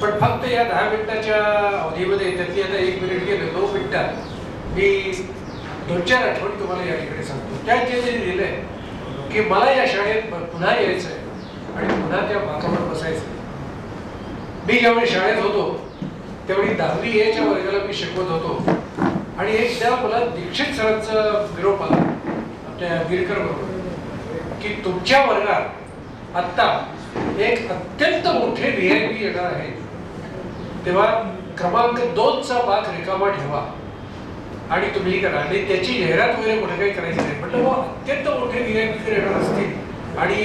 [SPEAKER 5] पण फक्त या 10 मिनिटाच्या अवधीमध्ये, त्यातली आता 1 मिनिट गेलं, 2 मिनिटात मी 2-4 आठवणी तुम्हाला या ठिकाणी सांगतो. त्यात जे लिहिलं आहे की मला या शाळेत पुन्हा यायचं आहे आणि पुन्हा त्या बाकावर बसायचं. मी ज्यावेळी शाळेत होतो त्यावेळी 10वी A वर्गाला मी शिकवत होतो आणि एकदा मला दीक्षित सरांचा निरोप आला आपल्या गिरकर बरोबर की तुमच्या वर्गात आत्ता एक अत्यंत मोठे VIP येणार आहे, तेव्हा क्रमांक 2चा बाक रिकामा ठेवा आणि तुम्ही करा. आणि त्याची जाहिरात वगैरे कुठे काही करायची नाही. म्हटलं मग अत्यंत मोठे VIP येणार असतील आणि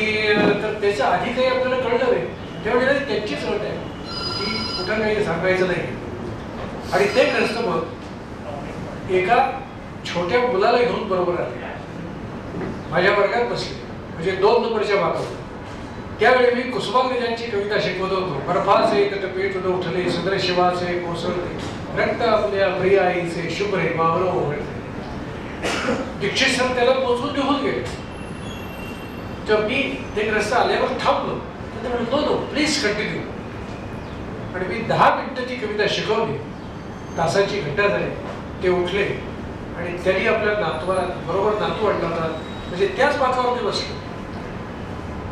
[SPEAKER 5] तर त्याचं आधी काही आपल्याला कळलं नाही, त्यावेळेला त्यांचीच अट आहे की कुठं काही सांगायचं नाही. आणि ते ग्रस्त मग एका छोट्या मुलाला घेऊन बरोबर आले, माझ्या वर्गात बसले, म्हणजे 2 नंबरच्या बाकावर. त्यावेळी मी कुसुमाग्रजांची कविता शिकवत होतो. बर्फाचे तटपेट उठले, सदरशिवाचे कोसळते, रक्त आपल्या प्रिय आईचे शुभ्रे वावर ओघळते. दीक्षित सर त्याला पोचून निघून गेले. तर मी ते ग्रस्त आल्यावर थांबलो. तर म्हणतो नो प्लीज कंटिन्यू. आणि मी 10 मिनिटं ती कविता शिकवली. तासाची घंटा झाली. ते उठले आणि त्यांनी आपल्या नातवाला बरोबर नातू आणला होता, म्हणजे त्याच बाकावर मी बसलो.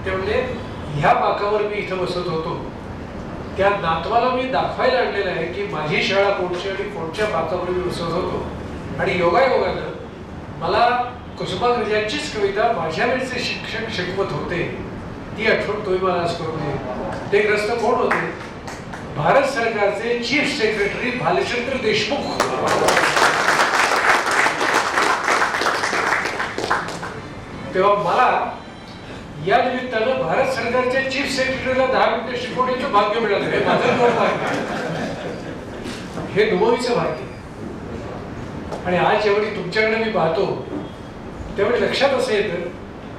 [SPEAKER 5] ते म्हणजे ह्या बाकावर मी इथं बसत होतो, त्या नातवाला मी दाखवायला आणलेलं आहे की माझी शाळा कोणची आणि कोणत्या बाकावर मी बसत होतो. आणि योगायोगानं मला कुसुमाग्रज यांचीच कविता माझ्या वेळेचे शिक्षक शिकवत होते, ती आठवण तुम्ही मला आज करून दे. ते ग्रस्त कोण होते? भारत सरकारचे चीफ सेक्रेटरी भालचंद्र देशमुख. तेव्हा मला या निमित्तानं भारत सरकारच्या चीफ सेक्रेटरीला 10 मिनिटं शिकवण्याचं भाग्य मिळालं. हे माझं दोन भाग्य, हे दुबईचं भाग्य. आणि आज जेवढी तुमच्याकडे मी पाहतो त्यावेळी लक्षात असं येतं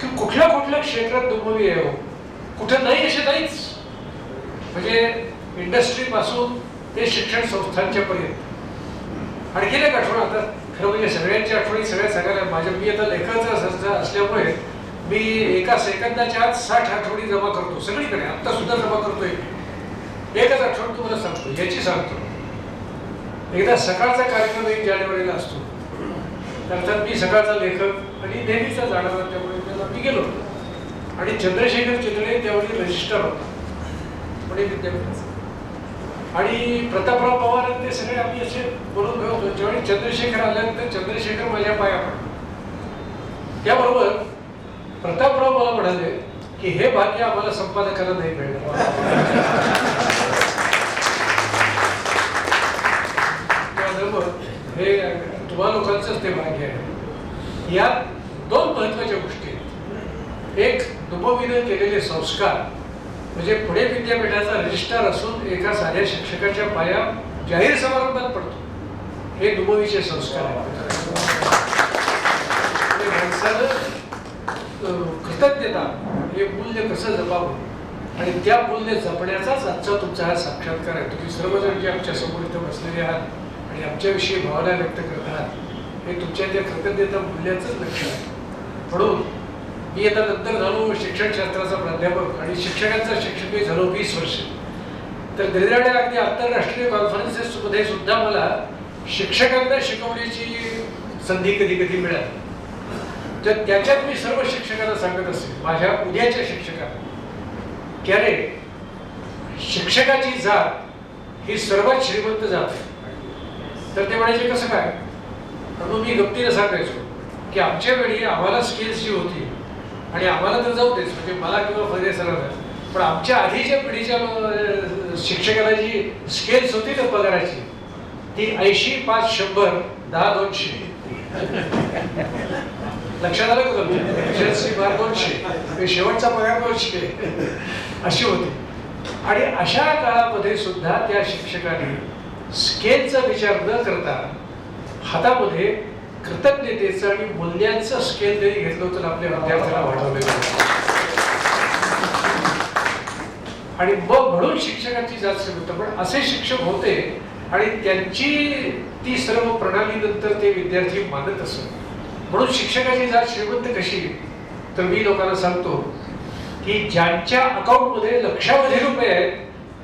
[SPEAKER 5] की कुठल्या कुठल्या क्षेत्रात दुबई आहे, कुठं नाही असे नाहीच. म्हणजे इंडस्ट्री पासून ते शिक्षण संस्थांच्या पर्यंत. आणखीन एक आठवण, आता खरं म्हणजे सगळ्यांची आठवणी सगळ्या सांगायला माझ्या, मी आता लेखकाचा असल्यामुळे मी एका सेकंदाच्या आत 60 आठवणी जमा करतो सगळीकडे. आता सुद्धा जमा करतोय. एकच आठवण तुम्हाला सांगतो, याची सांगतो. एकदा सकाळचा कार्यक्रम 1 जानेवारीला असतो, अर्थात मी सकाळचा लेखक आणि नेहमीचा जाणारा, त्यामुळे त्याला मी गेलो. आणि चंद्रशेखर चितळे त्यावेळी रजिस्ट्रार होता पुणे विद्यापीठाचा, आणि प्रतापराव पवार ते सगळे आम्ही असे बोलून घेऊ होतो. ज्यावेळी चंद्रशेखर आल्यानंतर चंद्रशेखर माझ्या पाया पडले. त्याबरोबर प्रतापराव मला म्हणाले की हे भाग्य आम्हाला संपादकाला नाही मिळणार. हे तुम्हा लोकांचंच ते भाग्य आहे. यात 2 महत्वाच्या गोष्टी आहेत. एक, दुबवीनं केलेले संस्कार, म्हणजे पुणे विद्यापीठाचा रजिस्ट्रार असून एका साध्या शिक्षकाच्या पाया जाहीर समारंभात पडतो, हे दुबवीचे संस्कार आहेत. माणसानं कृतज्ञता हे मूल्य कसं जपावं आणि त्या मूल्य जपण्याचाच आजचा तुमचा हा साक्षात्कार आहे. तुम्ही सर्वजण जे आमच्या समोर इथं बसलेले आहात आणि आमच्याविषयी भावना व्यक्त करत आहात, हे तुमच्या त्या कृतज्ञता मूल्याचंच लक्षण आहे. म्हणून मी आता नंतर झालो शिक्षणशास्त्राचा प्राध्यापक आणि शिक्षकांचा शिक्षकही झालो 20 वर्ष. तर दरिद्राड्या अगदी आंतरराष्ट्रीय कॉन्फरन्सेसमध्ये सुद्धा मला शिक्षकांना शिकवण्याची संधी कधी कधी मिळाली. तर त्याच्यात मी सर्व शिक्षकांना सांगत असे, माझ्या उद्याच्या शिक्षकांना, की अरे शिक्षकाची जात ही सर्वात श्रीमंत जात आहे. तर ते म्हणायचे कसं काय? म्हणून मी गमतीने सांगायचो की आमच्या वेळी आम्हाला स्किल्स जी होती, आणि आम्हाला तर जाऊ देच, म्हणजे मला किंवा फर्जे सरांना, पण आमच्या आधीच्या पिढीच्या शिक्षकाला जी स्केल्स होती ना पगाराची, ती 80, 5, 100, 10, 200. लक्षात आलं का तुमच्या? 200, शेवटचा पगार 200 अशी होती. आणि अशा काळामध्ये सुद्धा त्या शिक्षकाने स्केलचा विचार न करता हातामध्ये कृतज्ञतेचं आणि मूल्यांचं स्केल जरी घेतलं तर आपल्या विद्यार्थ्याला वाढवलेलं. आणि मग म्हणून शिक्षकांची जात श्रीमंत. पण असे शिक्षक होते आणि त्यांची ती सर्व प्रणाली नंतर ते विद्यार्थी मानत असत. म्हणून शिक्षकाची जात श्रीमंत कशी? तर मी लोकांना सांगतो की ज्यांच्या अकाउंटमध्ये लक्षावधी रुपये आहेत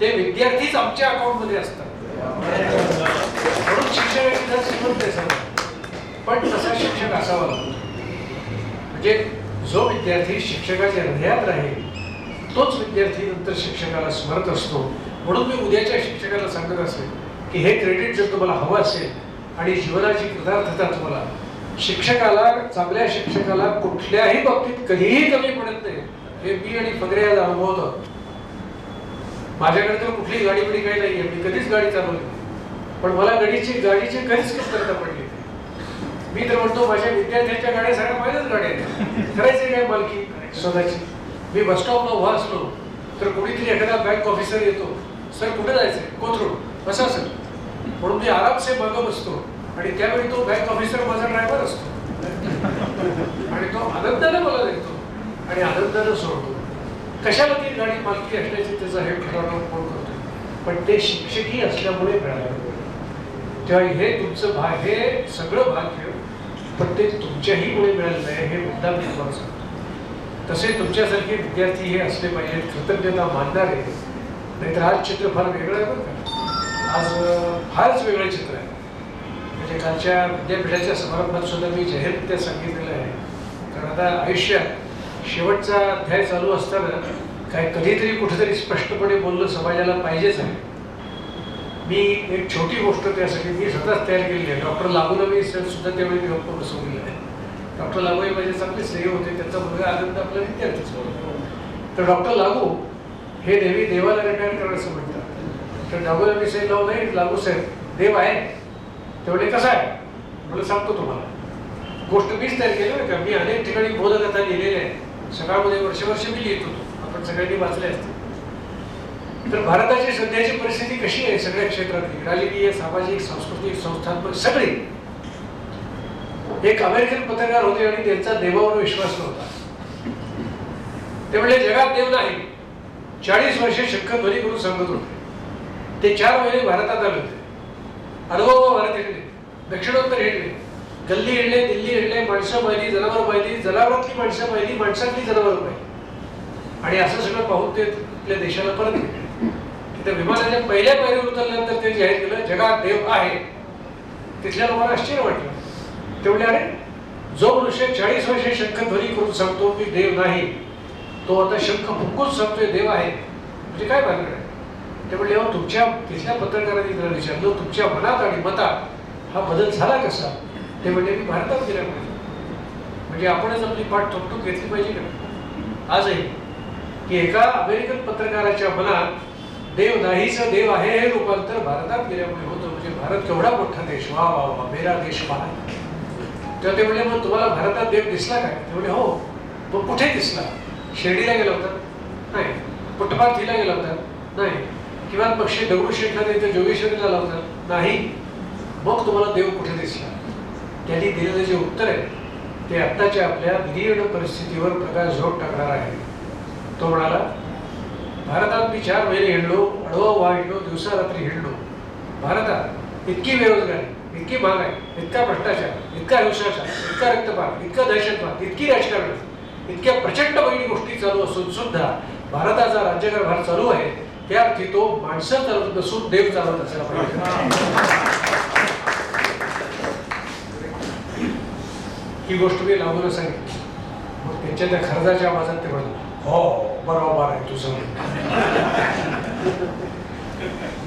[SPEAKER 5] ते विद्यार्थीच आमच्या अकाउंटमध्ये असतात. म्हणून शिक्षकाची जात श्रीमंत आहे. पण तसा शिक्षक असावा लागतो, म्हणजे जो विद्यार्थी शिक्षकाच्या हृदयात राहील तोच विद्यार्थी नंतर शिक्षकाला स्मरत असतो. म्हणून मी उद्याच्या शिक्षकाला सांगत असेल की हे क्रेडिट जर तुम्हाला हवं असेल आणि जीवनाची कृतार्थता तुम्हाला, शिक्षकाला, चांगल्या शिक्षकाला कुठल्याही बाबतीत कधीही कमी पडत नाही. हे मी आणि फगरे आज अनुभवतो. माझ्याकडे तर कुठली गाडी बिडी काही नाहीये, मी कधीच गाडी चालवली, पण मला गाडीची कधीच कमतरता पडली. मी तर म्हणतो माझ्या विद्यार्थ्यांच्या गाड्या सगळ्या पहिल्याच गाड्या आहेत. करायचे काय मालकी स्वतःची. मी बस स्टॉपला उभा असलो तर कोणीतरी एखादा बँक ऑफिसर येतो, सर कुठे जायचंय? कोथरूड. बसा सर. म्हणून मी आरामसे मागं बसतो आणि त्यावेळी तो बँक ऑफिसर माझा ड्रायव्हर असतो आणि तो आनंदाने मला देतो आणि आनंदाने सोडतो. कशाला ती गाडी मालकी असल्याची त्याचा हे ठरवणं कोण करतो? पण ते शिक्षकही असल्यामुळे मिळालं. तेव्हा हे तुमचं हे सगळं भाग्य पण ते तुमच्याही मुळे मिळालेलं आहे, हे मुद्दा मी तुम्हाला सांगतो. तसे तुमच्यासारखे विद्यार्थी हे असले पाहिजेत, कृतज्ञता मानणारे. नाहीतर आज चित्र फार वेगळं आहे बरं का. आज फारच वेगळं चित्र आहे. म्हणजे कालच्या विद्यापीठाच्या समारंभात सुद्धा मी जाहीररित्या सांगितलेलं आहे. कारण आता आयुष्यात शेवटचा अध्याय चालू असताना काय कधीतरी कुठेतरी स्पष्टपणे बोलणं समाजाला पाहिजेच आहे. मी एक छोटी गोष्ट त्यासाठी मी स्वतःच तयार केलेली आहे. डॉक्टर लागूनवी सर सुद्धा त्यावेळी मी गप्प बसवलेलं आहे. डॉक्टर लागू हे माझे चांगले स्नेह होते, त्यांचा मुलगा आनंद आपला विद्यार्थीच होता. तर डॉक्टर लागू हे नेहमी देवाला रिटायर करायचं म्हणतात. तर लागूनवी साहेब लावू नाही, लागू साहेब देव आहे तेवढे कसं आहे मला सांगतो तुम्हाला. गोष्ट मीच तयार केली बरं का. मी अनेक ठिकाणी बोधकथा लिहिलेल्या आहेत. सकाळमध्ये वर्ष मी लिहित होतो, आपण सगळ्यांनी वाचले असते. तर भारताची सध्याची परिस्थिती कशी आहे सगळ्या क्षेत्रातली, राजकीय, सामाजिक, सांस्कृतिक, संस्थात्मक सगळी. एक अमेरिकन पत्रकार होते आणि त्यांचा देवावर विश्वास नव्हता. ते म्हणजे जगात देव नाही. 40 वर्षे शंखध्वनी करून सांगत होते. ते 4 महिने भारतात आले होते. अनुभव भारत हिंडले, दक्षिणोत्तर हिंडले, गल्ली हिंडले, दिल्ली हिंडले, माणसं पाहिली, जनावर पाहिली, जनावरातली माणसं पाहिली, माणसातली जनावर पाहिली. आणि असं सगळं पाहून ते आपल्या देशाला परत गेले. तिथे विमानाच्या पहिल्या पायरीवर उतरल्यानंतर ते जाहीर केलं जगात देव आहे. तिथल्या लोकांना आश्चर्य वाटलं. ते म्हणजे अरे जो मनुष्य 40 वर्षे शंखध्वनी करून सांगतो की देव नाही, तो आता शंख फुंकून सांगतोय देव आहे, म्हणजे काय भानगड आहे. ते म्हणजे तुमच्या तिथल्या पत्रकारांनी त्याला विचारलं तुमच्या मनात आणि मतात हा बदल झाला कसा. ते म्हणजे मी भारतात गेल्यामुळे. म्हणजे आपणच आपली पाठ थोपटून घेतली पाहिजे का आजही, की एका अमेरिकन पत्रकाराच्या मनात देव नाहीचं देव आहे हे रूपांतर भारतात गेल्यामुळे होतं. म्हणजे भारत केवढा मोठा देश, वा वा वा मेरा देश महान. तेव्हा ते म्हणजे मग तुम्हाला भारतात देव दिसला काय. ते म्हणजे हो. मग कुठे दिसला. शिर्डीला गेला होता नाही, पुटपार्थीला गेला होता नाही, किंवा पक्षी दगडूशेठला नाही जोगेश्वरीला लावता नाही. मग तुम्हाला देव कुठे दिसला. त्यांनी दिलेलं जे उत्तर आहे ते आत्ताच्या आपल्या विधिवड परिस्थितीवर प्रकाश झोड टाकणार आहे. तो म्हणाला भारतात मी 4 महिने हिंडलो, अडवा हिंडलो, दिवसा रात्री हिंडलो. भारतात इतकी बेरोजगारी, इतकी महागाई, इतका भ्रष्टाचार, इतका हिंसाचार, इतका रक्तपात, इतका दहशतवाद, इतकी राजकारण, इतक्या प्रचंड वाईट गोष्टी चालू असून सुद्धा भारताचा राज्यकारभार चालू आहे. त्या अर्थी तो माणसं चालवत नसून देव चालवत असायला पाहिजे. ही गोष्ट मी लागून सांगितली. मग त्यांच्या त्या खर्चाच्या आवाजात ते म्हणलं हो बरोबर आहे तुझं.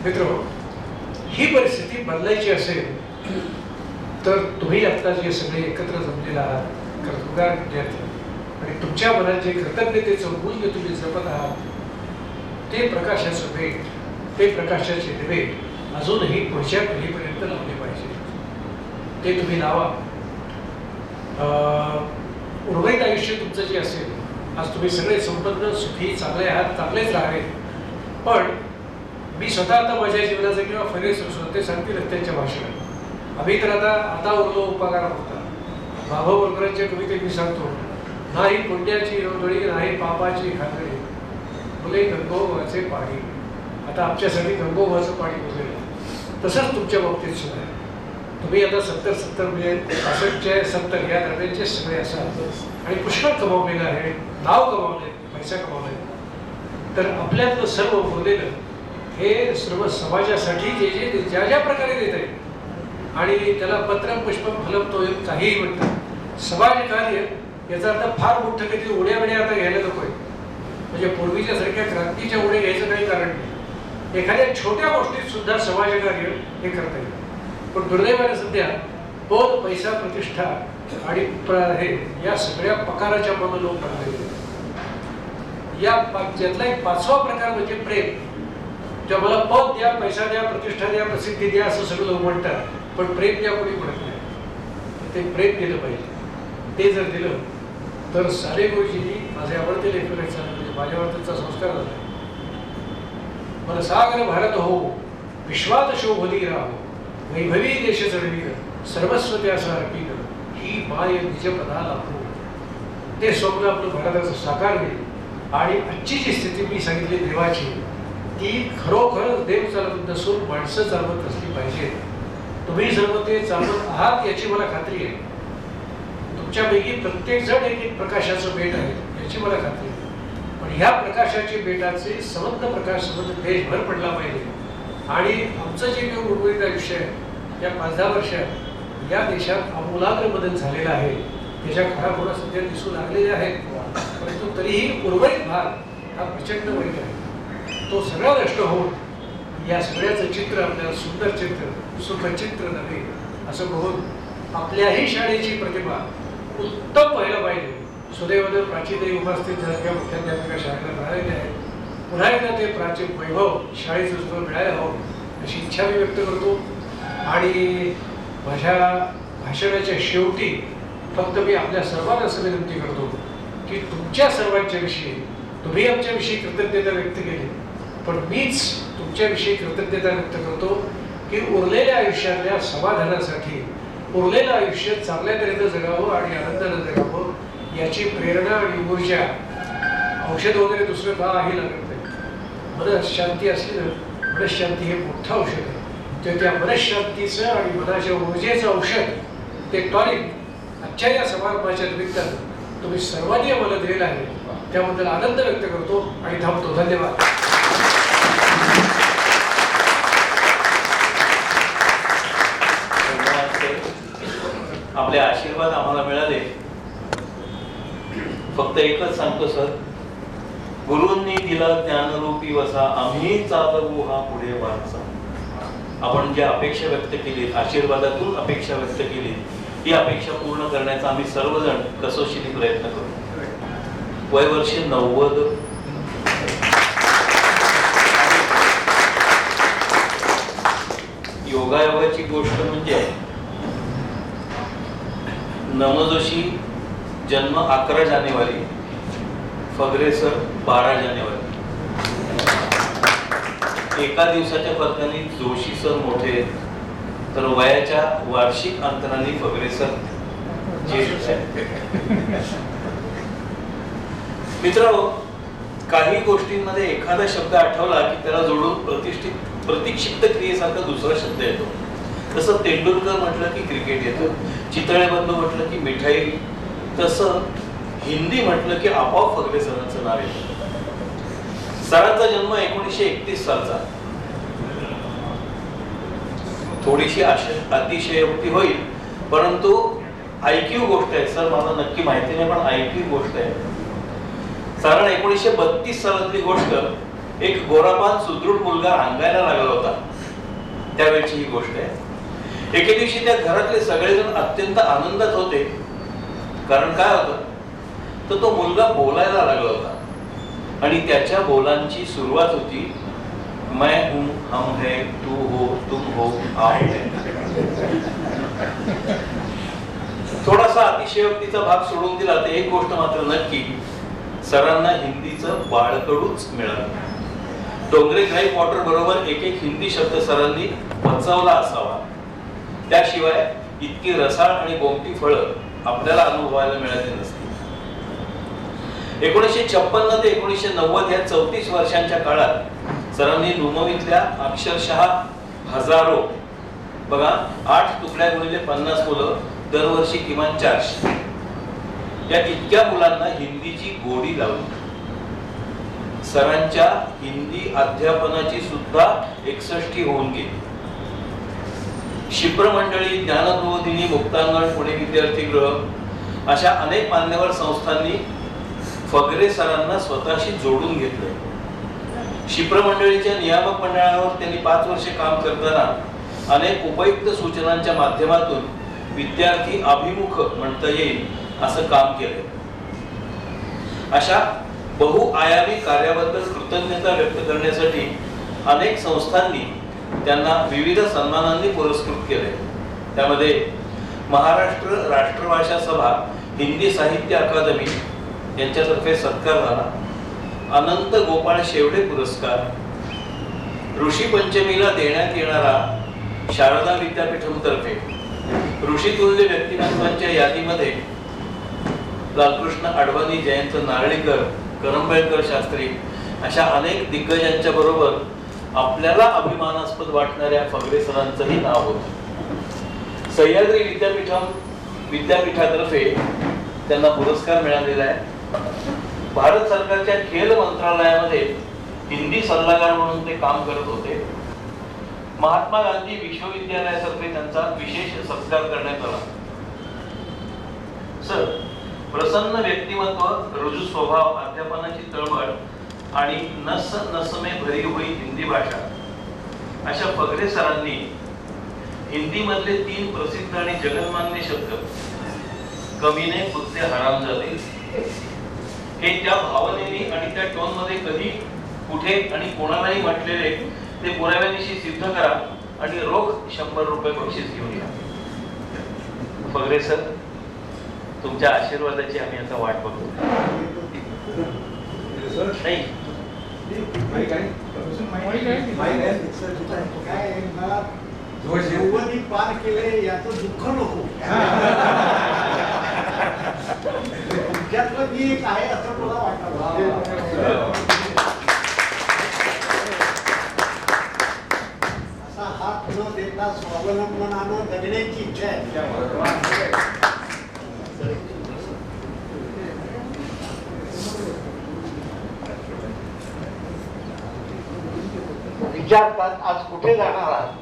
[SPEAKER 5] मित्र, ही परिस्थिती बदलायची असेल तर तुम्ही आता जे सगळे एकत्र जमलेला आहात कर्तृत्वगार विद्यार्थी आणि तुमच्या मनात जे कृतज्ञतेचं मूल्य तुम्ही जपत आहात ते प्रकाशाचं भेट, ते प्रकाशाचे दिवे अजूनही पुढच्या पिढीपर्यंत लावले पाहिजे. ते तुम्ही लावा. उर्वरित आयुष्य तुमचं जे असेल, आज तुम्ही सगळे संपन्न सुखी चांगले आहात, चांगलेच राहावे. पण मी स्वतः आता माझ्या जीवनाचं किंवा फरेस ते सांगतील त्यांच्या भाषणात. आम्ही तर आता उरलो उपकारा होता. बाबा बोरकरांच्या कवितेत मी सांगतो नाही पुण्याची रोदळी नाही पापाची खांदळी फुले गंगोबाचे पाणी. आता आमच्यासाठी गंगोबाचं पाणी उरलेलं. तसंच तुमच्या बाबतीत सुद्धा आहे. तुम्ही आता 70 म्हणजे 65 70 या दरम्यानचे सगळे असाल आणि पुष्कळ कमावलेलं आहे, नाव कमावले, पैसा कमावले. तर आपल्यातलं सर्व बोललेलं हे सर्व समाजासाठी जे ज्या प्रकारे देत आहे आणि त्याला पत्रम पुष्पम फलम तो काहीही म्हणतात समाज कार्य, याचा अर्थ फार मोठं काही उड्या आता घ्यायला नको आहे. म्हणजे पूर्वीच्या सारख्या क्रांतीच्या उड्या घ्यायचं काही कारण नाही. एखाद्या छोट्या गोष्टीत सुद्धा समाजकार्य हे करता येईल. पण दुर्दैवाने सध्या पद, पैसा, प्रतिष्ठा आणि हे या सगळ्या प्रकाराच्या मागे लोक पडले. यातला एक 5वा प्रकार म्हणजे प्रेम. जेव्हा मला पद द्या, पैसा द्या, प्रतिष्ठा द्या, प्रसिद्धी द्या असं सगळं लोक म्हणतात, पण प्रेम द्या कोणी म्हणत नाही. ते प्रेम दिलं पाहिजे. ते जर दिलं तर साले गुरुजींनी माझे आवडते लेखक आहेत, म्हणजे माझ्यावर त्यांचा संस्कार झाला. मला सागर भारत हो विश्वात शोभली राहो वैभवी देश चढवीर सर्वस्व त्यास अर्पीन ही माय निजपदा लाभो. ते स्वप्न आपलं भारताचं साकार होईल. आणि आजची जी स्थिती मी सांगितली देवाची, ती खरोखर देव चालवत नसून माणसं चालवत असली पाहिजे. तुम्ही सर्व ते चालवत आहात याची मला खात्री आहे. तुमच्यापैकी प्रत्येक जण एक प्रकाशाचं बेट आहे याची मला खात्री आहे. पण ह्या प्रकाशाच्या बेटाचे समंत प्रकाश समंत देशभर पडला पाहिजे. आणि आमचं जे काही उर्वरित आयुष्य आहे या 5-10 वर्षात या देशात आमूलाग्र बदल झालेला आहे. त्याच्या खराखोरा सध्या दिसू लागलेले आहेत, परंतु तरीही उर्वरित भाग हा प्रचंड वाईट आहे. तो सगळा नष्ट होऊन या सगळ्याचं चित्र आपल्याला सुंदर चित्र, सुखचित्र नव्हे असं बघून आपल्याही शाळेची प्रतिभा उत्तम व्हायला पाहिजे. सुदैवानं प्राचीनही उपस्थित झाल्या मुख्याध्यापिका शाळेला मिळालेले आहेत. पुन्हा एकदा ते प्राचीन वैभव शाळेचं सुद्धा मिळायला हवं अशी इच्छा मी व्यक्त करतो. आणि माझ्या भाषणाच्या शेवटी फक्त मी आपल्या सर्वांना असं विनंती करतो की तुमच्या सर्वांच्या विषयी, तुम्ही आमच्याविषयी कृतज्ञता व्यक्त केली, पण मीच तुमच्याविषयी कृतज्ञता व्यक्त करतो की उरलेल्या आयुष्यातल्या समाधानासाठी उरलेलं आयुष्य चांगल्या तऱ्हेनं जगावं आणि आनंदानं जगावं याची प्रेरणा आणि ऊर्जा औषध वगैरे दुसरं काही लागत नाही. मनशांती असली ना, मनशांती हे मोठं औषध आहे. तर त्या मनशांतीचं आणि मनाच्या ऊर्जेचं औषध ते टॉनिक आजच्या या समारंभाच्या निमित्तानं तुम्ही सर्वांनी मला दिलेलं आहे, त्याबद्दल आनंद व्यक्त करतो आणि थांबतो. धन्यवाद.
[SPEAKER 2] आपले आशीर्वाद आम्हाला मिळाले. फक्त एकच सांगतो सर, गुरूंनी दिला ज्ञानरूपी वसा, आम्ही चालवू हा पुढे वारसा. आपण जी अपेक्षा व्यक्त केली, आशीर्वादातून अपेक्षा व्यक्त केली, ही अपेक्षा पूर्ण करण्याचा आम्ही सर्वजण कसोशीने प्रयत्न करू. वय वर्ष 90. योगायोगाची गोष्ट म्हणजे नम जोशी जन्म 11 जानेवारी, फगरे सर 12 जानेवारी. एका दिवसाच्या फरकाने जोशी सर मोठे, तर वयाच्या वार्षिक अंतराने फगरे सर ज्येष्ठ आहेत. मित्रांनो, काही गोष्टींमध्ये एखादा शब्द आठवला की त्याला जोडून प्रतिक्षिप्त क्रियेसारखा दुसरा शब्द येतो. तसं तेंडुलकर म्हटलं की क्रिकेट येतं, चितळे बंधू म्हटलं की मिठाई, तसं हिंदी म्हटलं की आपोआप फगरे सरांचं नाव येतं. सरांचा जन्म 1931 सालचा. थोडीशी अतिशयोक्ती होईल, परंतु ऐकीव गोष्ट आहे. सर मला नक्की माहिती नाही, पण ऐकीव गोष्ट आहे. साधारण 1932 सालातली गोष्ट. एक गोरापान सुदृढ मुलगा रांगायला लागला होता, त्यावेळची ही गोष्ट आहे. एके दिवशी त्या घरातले सगळेजण अत्यंत आनंदात होते. कारण काय होतं, तर तो मुलगा बोलायला लागला होता आणि त्याच्या बोलांची सुरुवात होती, मैं हूं, हम है, तू हो, तुम हो, आप है. थोडासा अतिशयोक्तीचा भाग सोडून दिला तर एक गोष्ट मात्र नक्की, सरांना हिंदीचं बाळकडूच मिळालं. डोंगरे ग्राई वॉटर बरोबर एक एक हिंदी शब्द सरांनी पचवला असावा, त्याशिवाय इतकी रसाळ आणि गोमटी फळं आपल्याला अनुभवायला मिळाली नसती. 1956 ते 1990 या 34 वर्षांच्या काळात सरांनी नुमवीतल्या अक्षरशः हजारो, बघा 8 तुकड्या गुणिले 50 मुलं, दरवर्षी किमान 400 या इतक्या मुलांना हिंदीची गोडी लावली. सरांच्या हिंदी अध्यापनाची सुद्धा 61 होऊन गेली. शिप्र मंडळी, ज्ञानप्रबोधिनी, मुक्तांगण, पुणे विद्यार्थी गृह अशा अनेक मान्यवर संस्थांनी फगरे सरांना स्वतःशी जोडून घेतले. शिप्र मंडळीच्या नियामक मंडळावर त्यांनी 5 वर्षे काम करताना अनेक उपयुक्त सूचनांच्या माध्यमातून विद्यार्थी अभिमुख म्हणता येईल असं काम केले. अशा बहुआयामी कार्याबद्दल कृतज्ञता व्यक्त करण्यासाठी अनेक संस्थांनी त्यांना विविध सन्मानांनी पुरस्कृत केले. त्यामध्ये महाराष्ट्र राष्ट्रभाषा सभा हिंदी साहित्य अकादमी यांच्यातर्फे सत्कार झाला. अनंत गोपाळ शेवडे पुरस्कार, ऋषी पंचमीला देण्यात येणारा शारदा विद्यापीठमतर्फे ऋषितुल्य व्यक्तिमत्वांच्या यादीमध्ये लालकृष्ण अडवाणी, जयंत नारळीकर, करंबेळकर शास्त्री अशा अनेक दिग्गजांच्या बरोबर आपल्याला अभिमानास्पद वाटणाऱ्या फगरे सरांचंही नाव होतं. सह्याद्री विद्यापीठातर्फे त्यांना पुरस्कार मिळालेला आहे. भारत सरकारच्या खेल मंत्रालयामध्ये हिंदी सल्लागार म्हणून ते काम करत होते. महात्मा गांधी विश्वविद्यालयातर्फे त्यांचा विशेष सत्कार करण्यात आला. सर, प्रसन्न व्यक्तिमत्व, रुजू स्वभाव, अध्यापनाची तळमळ आणि नस नस में भरी हुई हिंदी भाषा अशा फगरे सरांनी हिंदी मधले 3 प्रसिद्ध आणि जगन्मान्य शब्द कमीने कुत्ते हरामजादे हे त्या भावनेने आणि त्या टोन मध्ये कधी कुठे आणि कोणालाही म्हटलेले ते पुराव्यानिशी सिद्ध करा आणि रोख 100 रुपये बक्षीस घेऊन या. फगरे सर, तुमच्या आशीर्वादाची आम्ही आता वाट बघतो. नाही
[SPEAKER 6] जेवणी पार केले याचं दुःख नको. तुमच्यातलं मी एक आहे असं मला वाटतं. असा हात न देता स्वावलंबनानं जगण्याची इच्छा आहे. विचारतात आज कुठे जाणार आहात,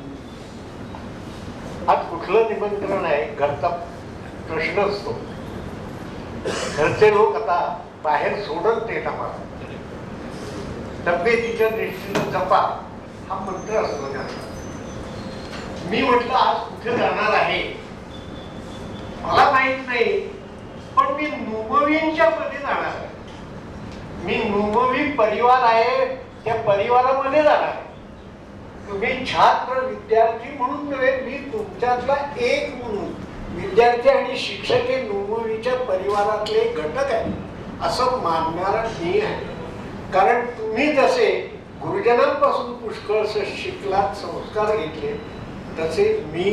[SPEAKER 6] आज कुठलं निमंत्रण आहे, घरचा प्रश्न असतो. घरचे लोक आता बाहेर सोडत देत आम्हाला. तब्येतीच्या दृष्टीनं जपा हा मंत्र असतो त्यांचा. मी म्हटलं आज कुठे जाणार आहे मला माहित नाही, पण मी नुमवींच्या मध्ये जाणार आहे. मी नुमवी परिवार आहे, त्या परिवारामध्ये जाणार आहे. तुम्ही छात्र विद्यार्थी म्हणून नव्हे, मी तुमच्यातला एक म्हणून विद्यार्थी आणि शिक्षक हे नुमवीच्या परिवारातले एक घटक आहे असं मानणारा मी आहे. कारण तुम्ही जसे गुरुजनांपासून पुष्कळस शिकलात, संस्कार घेतले, तसे मी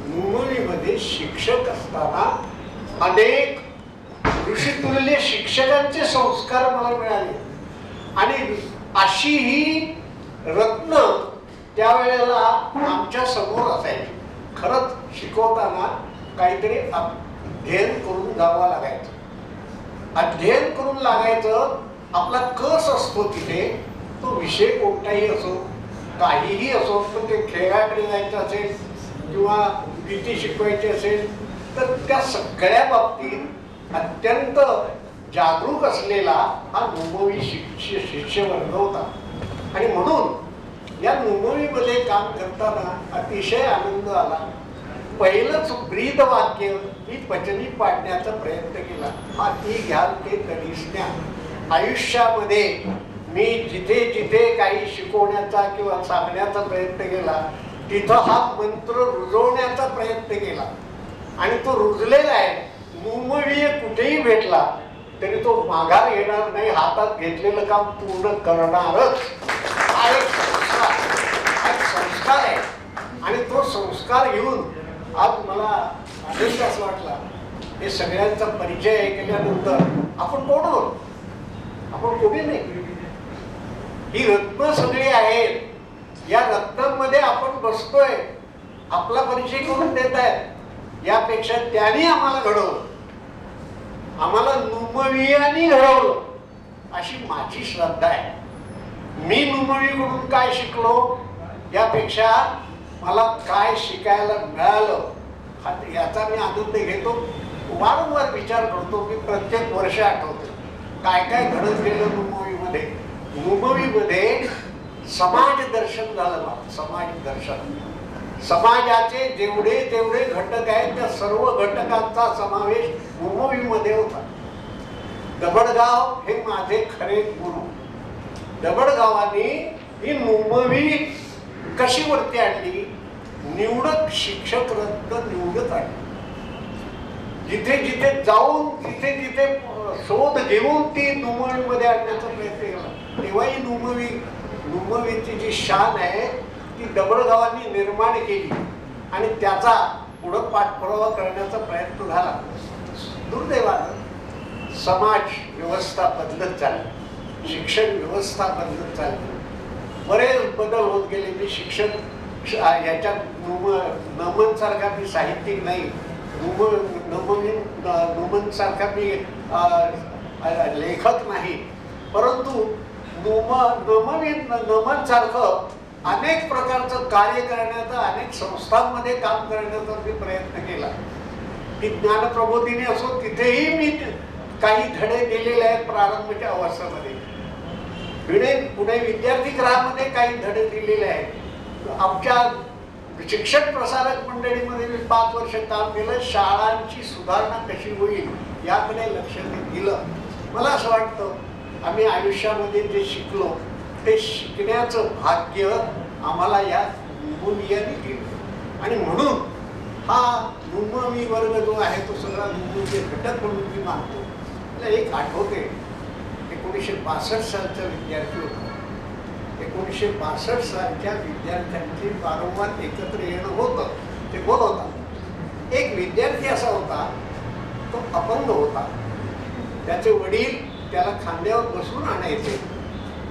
[SPEAKER 6] नुमवीमध्ये शिक्षक असताना अनेक ऋषितुल्य शिक्षकांचे संस्कार मला मिळाले. आणि अशी ही रत्न त्यावेळेला आमच्या समोर असायची. खरंच शिकवताना काहीतरी अध्ययन करून जावं लागायचं. अध्ययन करून लागायचं. आपला कस असतो तिथे, तो विषय कोणताही असो, काहीही असो, पण ते खेळाकडे जायचं असेल किंवा भीती शिकवायची असेल तर त्या सगळ्या बाबतीत अत्यंत जागरूक असलेला हा नुमवी शिष्यवर्ग होता. आणि म्हणून या नुमवीमध्ये काम करताना अतिशय आनंद आला. पहिलंच ब्रीद वाक्य ही पचनी पाडण्याचा प्रयत्न केला. हाती घ्याल ते कलिस्न्या. आयुष्यामध्ये मी जिथे जिथे काही शिकवण्याचा किंवा सांगण्याचा प्रयत्न केला तिथं हा मंत्र रुजवण्याचा प्रयत्न केला. आणि तो रुजलेला आहे. नुमवीय कुठेही भेटला तरी तो माघार येणार नाही, हातात घेतलेलं काम पूर्ण करणारच. हा एक संस्कार आहे. आणि तो संस्कार घेऊन आज मला आनंद असं वाटला. हे सगळ्यांचा परिचय केल्यानंतर आपण कोण आहोत? आपण कोणी नाही. ही रत्न सगळी आहेत. या रत्नांमध्ये आपण बसतोय, आपला परिचय करून देत आहेत. यापेक्षा त्यांनी आम्हाला घडवलं, आम्हाला नुमवीयांनी घडवलं अशी माझी श्रद्धा आहे. मी नुमवीकडून काय शिकलो यापेक्षा मला काय शिकायला मिळालं याचा मी आनंद घेतो. वारंवार विचार करतो. मी प्रत्येक वर्ष आठवतो काय काय घडत गेलं नुमवीमध्ये. नुमवीमध्ये समाज दर्शन झालं मला. समाज दर्शन, समाजाचे जेवढे जेवढे घटक आहेत त्या सर्व घटकांचा समावेश नुमवीमध्ये होता. दबडगाव हे माझे खरे गुरु. दबडगावांनी ही नुमवी कशी वरती आणली? निवडक शिक्षक रत्न निवडत आणली. जिथे जिथे जाऊन तिथे तिथे शोध घेऊन ती नुमवीमध्ये आणण्याचा प्रयत्न केला. तेव्हा ही नुमवीची जी शान आहे ती दबडगावांनी निर्माण केली आणि त्याचा पुढं पाठपुरावा करण्याचा प्रयत्न झाला. दुर्दैवानं समाज व्यवस्था बदलत चालली, शिक्षण व्यवस्था बदलत चालली. बरेच बदल होत गेले. मी शिक्षण याच्या नमन सारखा मी साहित्यिक नाही, नमन सारखा मी लेखक नाही, परंतु नमन सारखं अनेक प्रकारचं कार्य करण्याचा, अनेक संस्थांमध्ये काम करण्याचा मी प्रयत्न केला. की ज्ञानप्रबोधिनी असो, तिथेही मी काही धडे दिलेले आहेत प्रारंभच्या अवस्थेमध्ये. पुणे विद्यार्थी गृहामध्ये काही धडे दिलेले आहेत. आमच्या शिक्षक प्रसारक मंडळीमध्ये मी 5 वर्ष काम केलं. शाळांची सुधारणा कशी होईल याकडे लक्ष दिलं. मला असं वाटतं आम्ही आयुष्यामध्ये जे शिकलो ते शिकण्याचं भाग्य आम्हाला या नुमवियाने दिलं. आणि म्हणून हा नुमवी वर्ग जो आहे तो सगळा नुमवीचे घटक म्हणून मी मानतो. मला एक आठवते, 1962 सालचा विद्यार्थी होता. 1962 सालच्या विद्यार्थ्यांचे वारंवार एकत्र येणं होतं, ते बोल होता. एक विद्यार्थी असा होता, तो अपंग होता. त्याचे वडील त्याला खांद्यावर बसून आणायचे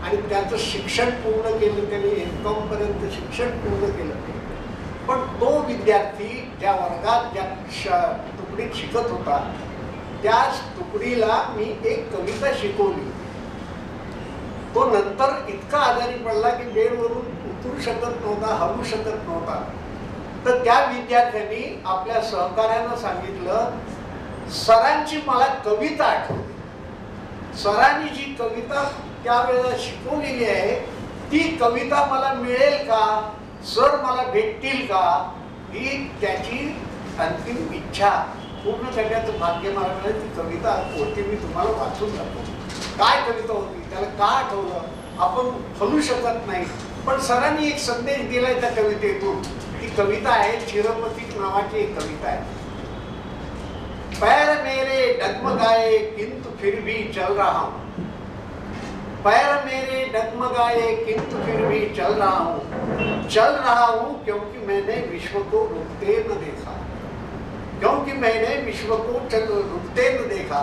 [SPEAKER 6] आणि त्याचं शिक्षण पूर्ण केलं. त्याने M.Com पर्यंत शिक्षण पूर्ण केलं. पण तो विद्यार्थी ज्या वर्गात ज्या तुकडीत शिकत होता त्याच तुकडीला मी एक कविता शिकवली. तो नंतर इतका आजारी पडला की बेडवरून उतरू शकत नव्हता, हलू शकत नव्हता. तर त्या विद्यार्थ्यांनी आपल्या सहकार्यानं सांगितलं, सरांची मला कविता आठवली. सरांनी जी कविता त्यावेळेला शिकवलेली आहे ती कविता मला मिळेल का, सर मला भेटतील का, ही त्याची अंतिम इच्छा पूर्ण करण्याचं भाग्य मला मिळेल. ती कविता होती, मी तुम्हाला वाचून दाखवतो. काय कविता होती, त्याला का आठवलं, आपण हलू शकत नाही, पण सरांनी एक संदेश दिलाय त्या कवितेतून. ती कविता आहे चिरपतीक नावाची एक कविता आहे. पैर मेरे डगमगाए किंतु फिर भी चल रहा हूं. पैर मेरे डगमगाए किंतु फिर भी चल रहा हूं. चल रहा हूं क्योंकि मैंने विश्व को रुकते न देखा. क्योंकि मैंने विश्व को रुकते न देखा.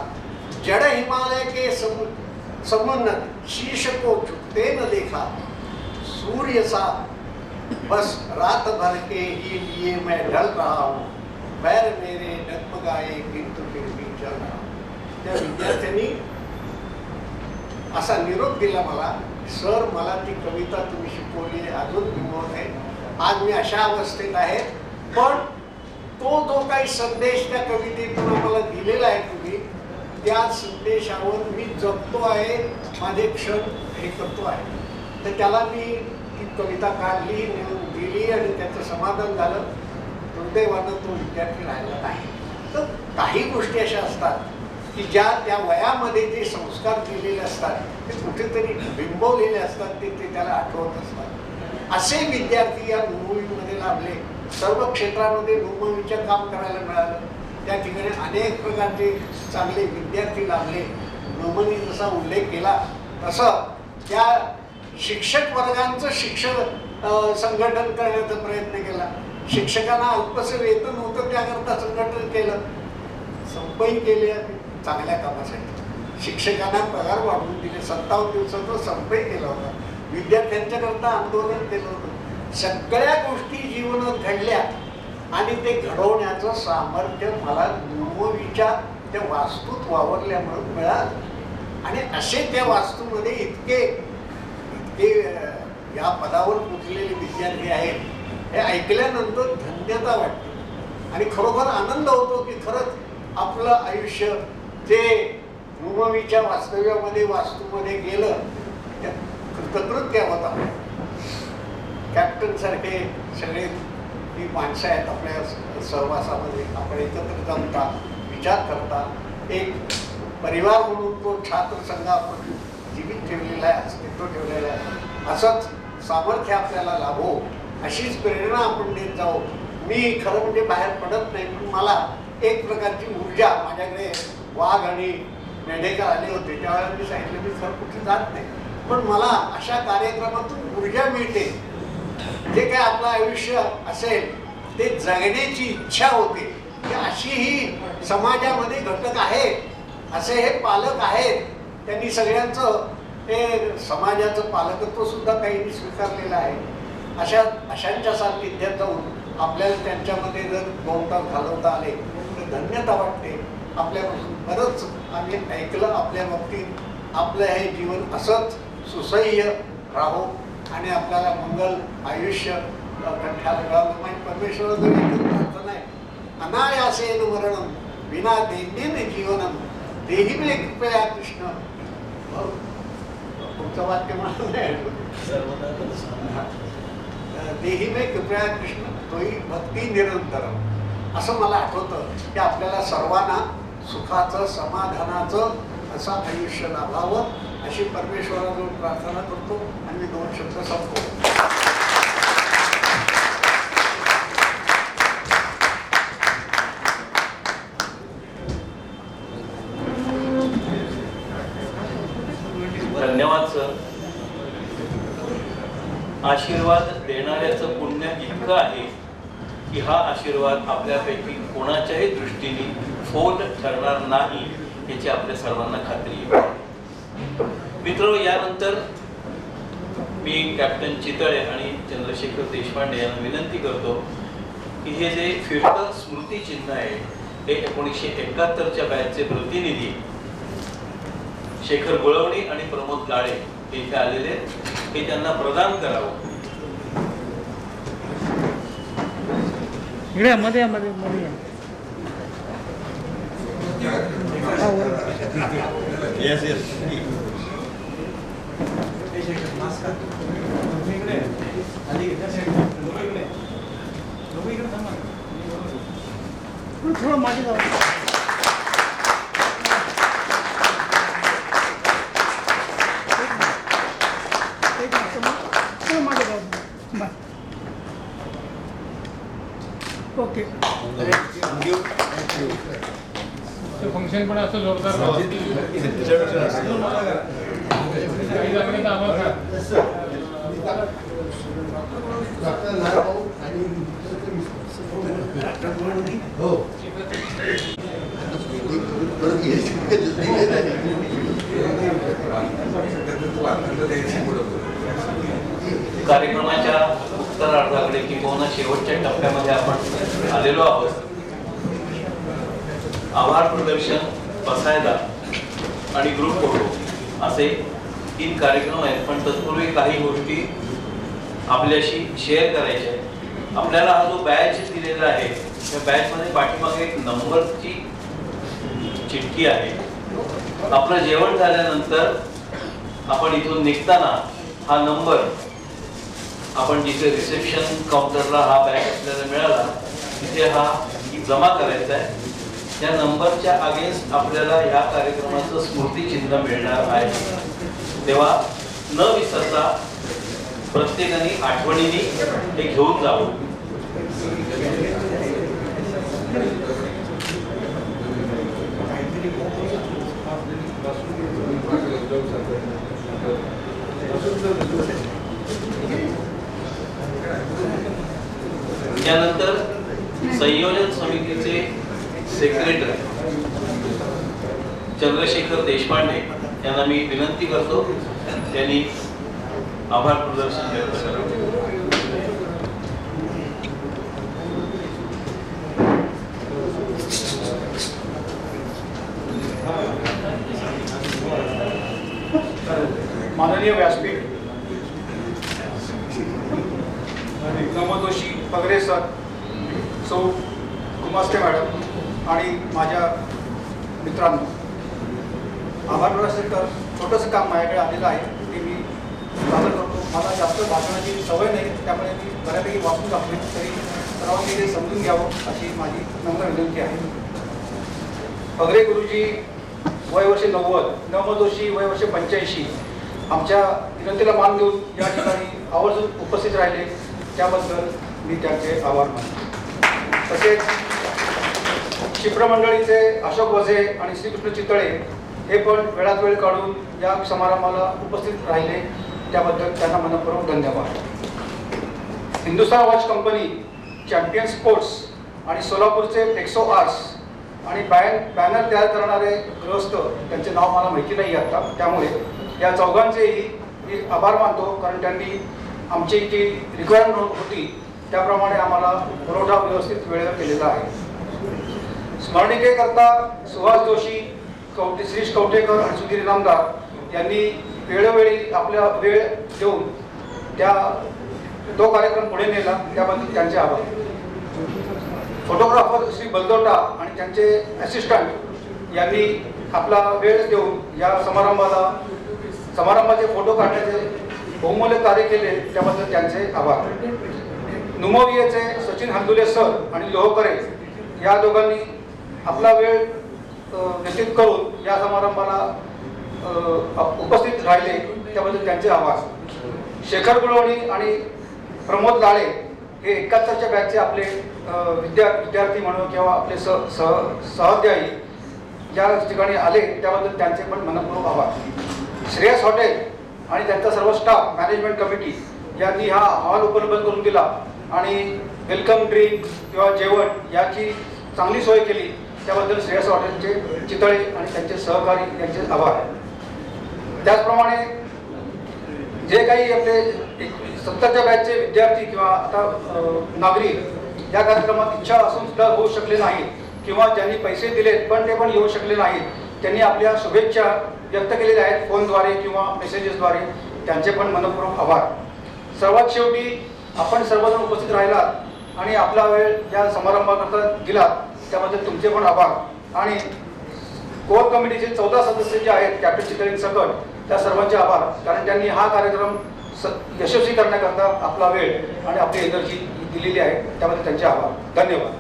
[SPEAKER 6] जड़ हिमालय के समुन्नत शीश को झुकते न देखा. सूर्य सा बस रात भर के ही लिए मैं ढल रहा हूँ. पैर मेरे डगमगाए किंतु फिर भी चल रहा हूँ. त्या विद्यार्थ्यांनी असा निरोप दिला मला, सर मला ती कविता तुम्ही शिकवली आहे, अजून विमोद आहे. आज मी अशा अवस्थेत आहे, पण तो जो काही संदेश त्या कवितेतून आम्हाला दिलेला आहे तुम्ही, त्या संदेशावर मी जगतो आहे, माझे क्षण हे करतो आहे. तर त्याला मी ती कविता काढली, नेऊन दिली आणि त्याचं समाधान झालं. दुर्दैवानं तो विद्यार्थी राहिला नाही. तर काही गोष्टी अशा असतात की ज्या त्या वयामध्ये जे संस्कार दिलेले असतात ते कुठेतरी बिंबवलेले असतात, ते त्याला आठवत असतात. असे विद्यार्थी या नुमवीमध्ये लाभले. सर्व क्षेत्रामध्ये नुमवीचं काम करायला मिळालं. त्या ठिकाणी अनेक प्रकारचे चांगले विद्यार्थी लाभले. नुमनी जसा उल्लेख केला तसं त्या शिक्षक वर्गांचं संघटन करण्याचा प्रयत्न केला. शिक्षकांना अल्पसे वेतन होतं, त्याकरता संघटन केलं. संपही केले चांगल्या कामासाठी. शिक्षकांना पगार वाढवून दिले. 57 दिवसाचा संपही केला होता. विद्यार्थ्यांच्या करता आंदोलन केलं होतं. सगळ्या गोष्टी जीवनात घडल्या आणि ते घडवण्याचं सामर्थ्य मला नुमवीच्या त्या वास्तूत वावरल्यामुळे मिळालं. आणि असे त्या वास्तूमध्ये इतके या पदावर पोचलेले विद्यार्थी आहेत, हे ऐकल्यानंतर धन्यता वाटते आणि खरोखर आनंद होतो की खरंच आपलं आयुष्य ते नुमवीच्या वास्तूमध्ये गेलं, त्या कृतकृत्य होता. कॅप्टन सारखे सगळे ही माणसं आहेत आपल्या सहवासामध्ये. आपण एकत्र जमता, विचार करता, एक परिवार म्हणून तो छात्र संघ आपण जीवित ठेवलेला आहे, अस्तित्व ठेवलेलं आहे. असंच सामर्थ्य आपल्याला लाभो, अशीच प्रेरणा आपण देत जाऊ. मी खरं म्हणजे बाहेर पडत नाही, पण मला एक प्रकारची ऊर्जा, माझ्याकडे वाघ आणि मेढेकर आले होते त्यावेळेला मी सांगितलं मी खरं कुठे जात नाही, पण मला अशा कार्यक्रमातून ऊर्जा मिळते. जे काय आपलं आयुष्य असेल ते जगण्याची इच्छा होते. की अशी ही समाजामध्ये घटक आहेत, असे हे पालक आहेत, त्यांनी सगळ्यांचं हे समाजाचं पालकत्व सुद्धा काहींनी स्वीकारलेलं आहे. अशांच्या सान्निध्यात जाऊन आपल्याला त्यांच्यामध्ये जर 2 तास घालवता आले तर धन्यता वाटते. आपल्यापासून बरंच आम्ही ऐकलं आपल्या बाबतीत. आपलं हे जीवन असंच सुसह्य राहो आणि आपल्याला मंगल आयुष्य कंठाला मिळालं. म्हणजे परमेश्वर जर एकच प्रार्थना आहे, अनायासेन मरणम विना दैन्येन जीवनम देही मे कृपया कृष्ण. पुढचं वाक्य मला नाही देही मे कृपया कृष्ण तोही भक्ती निरंतरम. असं मला आठवतं की आपल्याला सर्वांना सुखाचं समाधानाचं असं आयुष्य लाभावं अशी परमेश्वराजवळ प्रार्थना करतो आणि मी 2 शब्द संपतो.
[SPEAKER 2] धन्यवाद सर. आशीर्वाद देणाऱ्याचं पुण्य इतकं आहे की हा आशीर्वाद आपल्यापैकी कोणाच्याही दृष्टीने फोल ठरणार नाही याची आपल्या सर्वांना खात्री आहे. मित्र, यानंतर मी कॅप्टन चितळे आणि चंद्रशेखर देशपांडे यांना विनंती करतो की हे जे फिरतं स्मृती चिन्ह आहे हे 1971च्या बॅचचे प्रतिनिधी शेखर गुळवणी आणि प्रमोद गाळे हे इथे आलेले हे त्यांना प्रदान करावं.
[SPEAKER 7] मध्ये मध्ये मध्ये
[SPEAKER 8] Yes, yes.
[SPEAKER 7] थोडं मागे जाऊ. मागे जाऊ. ओके.
[SPEAKER 5] फंक्शन पण असं जोरदार काही जणांनी तर आम्हाला
[SPEAKER 2] कार्यक्रमाच्या उत्तरार्धाकडे किंवा शेवटच्या टप्प्यामध्ये आपण आलेलो आहोत. आभार प्रदर्शन, पसायदा आणि ग्रुप फोटो असे 3 कार्यक्रम आहेत. पण तत्पूर्वी काही गोष्टी आपल्याशी शेअर करायच्या आहेत. आपल्याला हा जो बॅच दिलेला आहे त्या बॅचमध्ये पाठीमागे एक नंबरची चिठ्ठी आहे. आपलं जेवण झाल्यानंतर आपण इथून निघताना हा नंबर आपण जिथे रिसेप्शन काउंटरला हा बॅग आपल्याला मिळाला तिथे हा जमा करायचा आहे. त्या नंबरच्या अगेन्स्ट आपल्याला ह्या कार्यक्रमाचं स्मृतिचिन्ह मिळणार आहे. तेव्हा न विसरता प्रत्येकाने आठवणीने हे घेऊन जावं. त्यानंतर संयोजन समितीचे सेक्रेटरी चंद्रशेखर देशपांडे यांना मी विनंती करतो त्यांनी आभार प्रदर्शन करावं.
[SPEAKER 9] माननीय व्यासपीठ, नमो जोशी पगरे सर, सौ गुमास्ते मॅडम आणि माझ्या मित्रांनो, आभार प्रदर्शन कर छोटंसं काम माझ्याकडे आलेलं आहे ते मी सादर करतो. मला जास्त भाषणाची सवय नाही त्यामुळे मी बऱ्यापैकी वाचून दाखवेन, तरी सर्वांनी ते समजून घ्यावं अशी माझी नम्र विनंती आहे. पगरे गुरुजी वय वर्ष 90, नमो जोशी वय वर्ष 85 आमच्या विनंतीला मान देऊन या ठिकाणी आवर्जून उपस्थित राहिले त्याबद्दल मी त्यांचे आभार मानतो. तसेच क्षिप्रमंडळीचे अशोक वझे आणि श्रीकृष्ण चितळे हे पण वेळात वेळ काढून या समारंभाला उपस्थित राहिले त्याबद्दल त्यांना मनपूर्वक धन्यवाद. Hindustan watch company, champion sports आणि सोलापूरचे टेक्सो आर्ट्स आणि बॅनर तयार करणारे गृहस्थ त्यांचे नाव मला माहिती नाही आता, त्यामुळे या चौघांचेही मी आभार मानतो कारण त्यांनी आमची जी रिक्वायरमेंट होती त्याप्रमाणे आम्हाला पुरवठा व्यवस्थित वेळेवर केलेला आहे. स्मरणिकेकरता सुहास जोशी, श्रीश कवठेकर आणि सुधीर इनामदार यांनी वेळोवेळी आपल्या वेळ देऊन तो कार्यक्रम पुढे नेला त्याबद्दल त्यांचे आभार. फोटोग्राफर श्री बलदोटा आणि त्यांचे असिस्टंट यांनी आपला वेळ देऊन या समारंभाचे फोटो काढण्याचे बहुमूल्य कार्य केले त्याबद्दल त्यांचे आभार. नुमोवियेचे सचिन हंदुले सर आणि लोहकरे या दोघांनी आपला वेळ व्यतीत करून या समारंभाला उपस्थित राहिले त्याबद्दल त्यांचे आभार. शेखर गुळवणी आणि प्रमोद लाळे हे 71च्या बॅचचे आपले विद्यार्थी म्हणून किंवा आपले सहअध्यायी ज्या ठिकाणी आले त्याबद्दल त्यांचे पण मनपूर्वक आभार. श्रेयस हॉटेल आणि त्यांचा सर्व स्टाफ मॅनेजमेंट कमिटी यांनी हा हॉल उपलब्ध करून दिला आणि वेलकम ड्रिंक किंवा जेवण याची चांगली सोय केली त्याबद्दल श्रेयस हॉटेलचे चितळे आणि त्यांचे सहकारी यांचे आभार. त्याचप्रमाणे जे काही आपले 70च्या बॅचचे विद्यार्थी किंवा आता नागरिक या कार्यक्रमात इच्छा असून सुद्धा होऊ शकले नाहीत किंवा ज्यांनी पैसे दिलेत पण ते पण येऊ शकले नाहीत, त्यांनी आपल्या शुभेच्छा व्यक्त केलेल्या आहेत फोनद्वारे किंवा मेसेजेसद्वारे, त्यांचे पण मनपूर्वक आभार. सर्वात शेवटी आपण सर्वजण उपस्थित राहिलात आणि आपला वेळ या समारंभाकरता दिलात त्याबद्दल तुमचे पण आभार. आणि कोर कमिटीचे 14 सदस्य जे आहेत कॅप्टन चितळे सकट त्या सर्वांचे आभार, कारण त्यांनी हा कार्यक्रम यशस्वी करण्याकरता आपला वेळ आणि आपली एनर्जी दिलेली आहे त्याबद्दल त्यांचे आभार. धन्यवाद.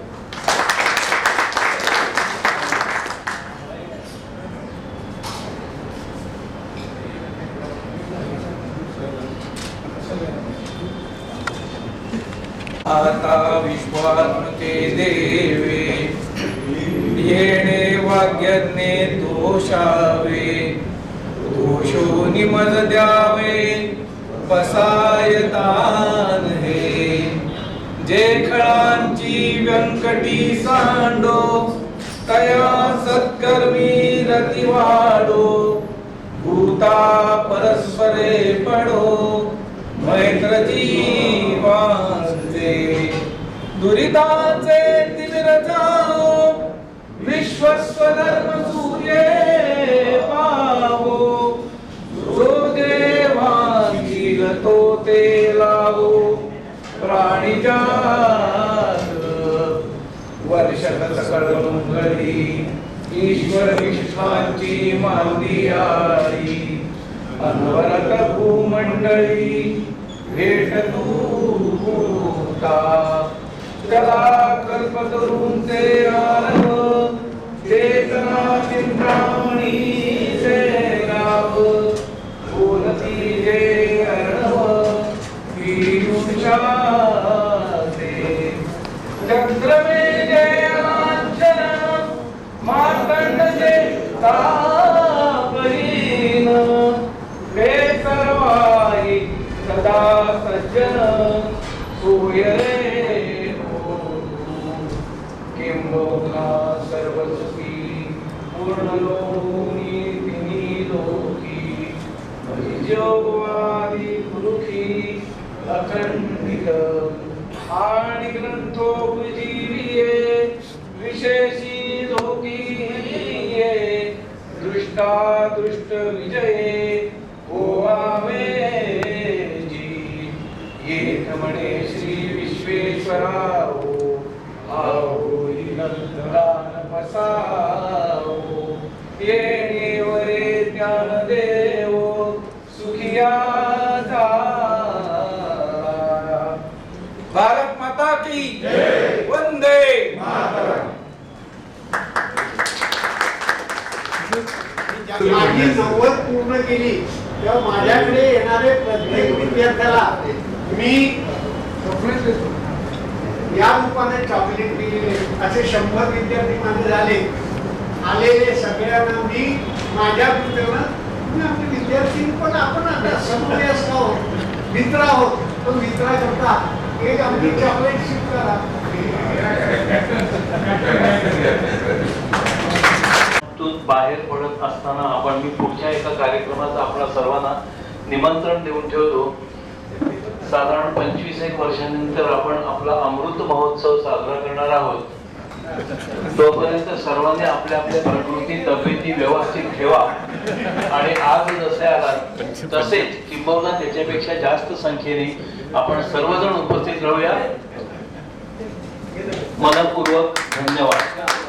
[SPEAKER 5] आता विश्वात्मके देवे येणे वाग्यज्ञे दोषावे दोषो निमज द्यावे बसायतान हे जे खळांची व्यंकटी सांडो तया सत्कर्मी रती वाढो भूता परस्परे पडो मैत्र जीवांचे दुरिताचे तिमिर जाओ विश्वस्वधर्म सूर्ये पावो जो देवांतील तो ते लावो प्राणिजात वर्षत सकळ मंगळी ईश्वर विश्वांची मांदी आली अनवरत भूमंडळी भेट दूता चला कल्पतरूं ते आरव चेतना चिंतामणी से गाव बोलती जे अर्णव पीयूषा से चंद्रमे जय लांछन मार्तंड जे तापहीन वे सर्वाई सदा सज्जन सूर्यरे किंबहुना सर्वसुखी पूर्णलोनी तिनी लोकी जोगवादी पुरुषी अखंडित आणि ग्रंथोपजीविये विशेषी लोकी दृष्टा दृष्ट विजये ओवावे जी येत म्हणे श्री विश्वेश्वराओ आओ नंदगान बसाओ येणे वरे ज्ञान देवो सुखिया जा. भारत माता की जय. वंदे मातरम.
[SPEAKER 6] माझी 90 पूर्ण केली तेव्हा माझ्याकडे येणारे प्रत्येक विद्यार्थ्याला मी या रूपाने चॉकलेट दिलेले असे 100 विद्यार्थी माझे झाले. आलेले सगळ्यांना मी माझ्या पुतळ्यानं आपले विद्यार्थी पण आपण आता समवयस्क आहोत, मित्र आहोत, तो मित्राकरता एक आमची चॉकलेट शिफ्ट करा.
[SPEAKER 2] बाहेर पडत असताना मी पुढच्या एका कार्यक्रमाचं आपल्या सर्वांना निमंत्रण देऊन ठेवतो. साधारण 25 वर्षानंतर आपण आपला अमृत महोत्सव साजरा करणार आहोत तोपर्यंत सर्वांनी आपल्या आपल्या प्रकृती तब्येती व्यवस्थित ठेवा आणि आज जसे आलात तसेच किंबहुना त्याच्यापेक्षा जास्त संख्येने आपण सर्वजण उपस्थित राहूया. मनपूर्वक धन्यवाद.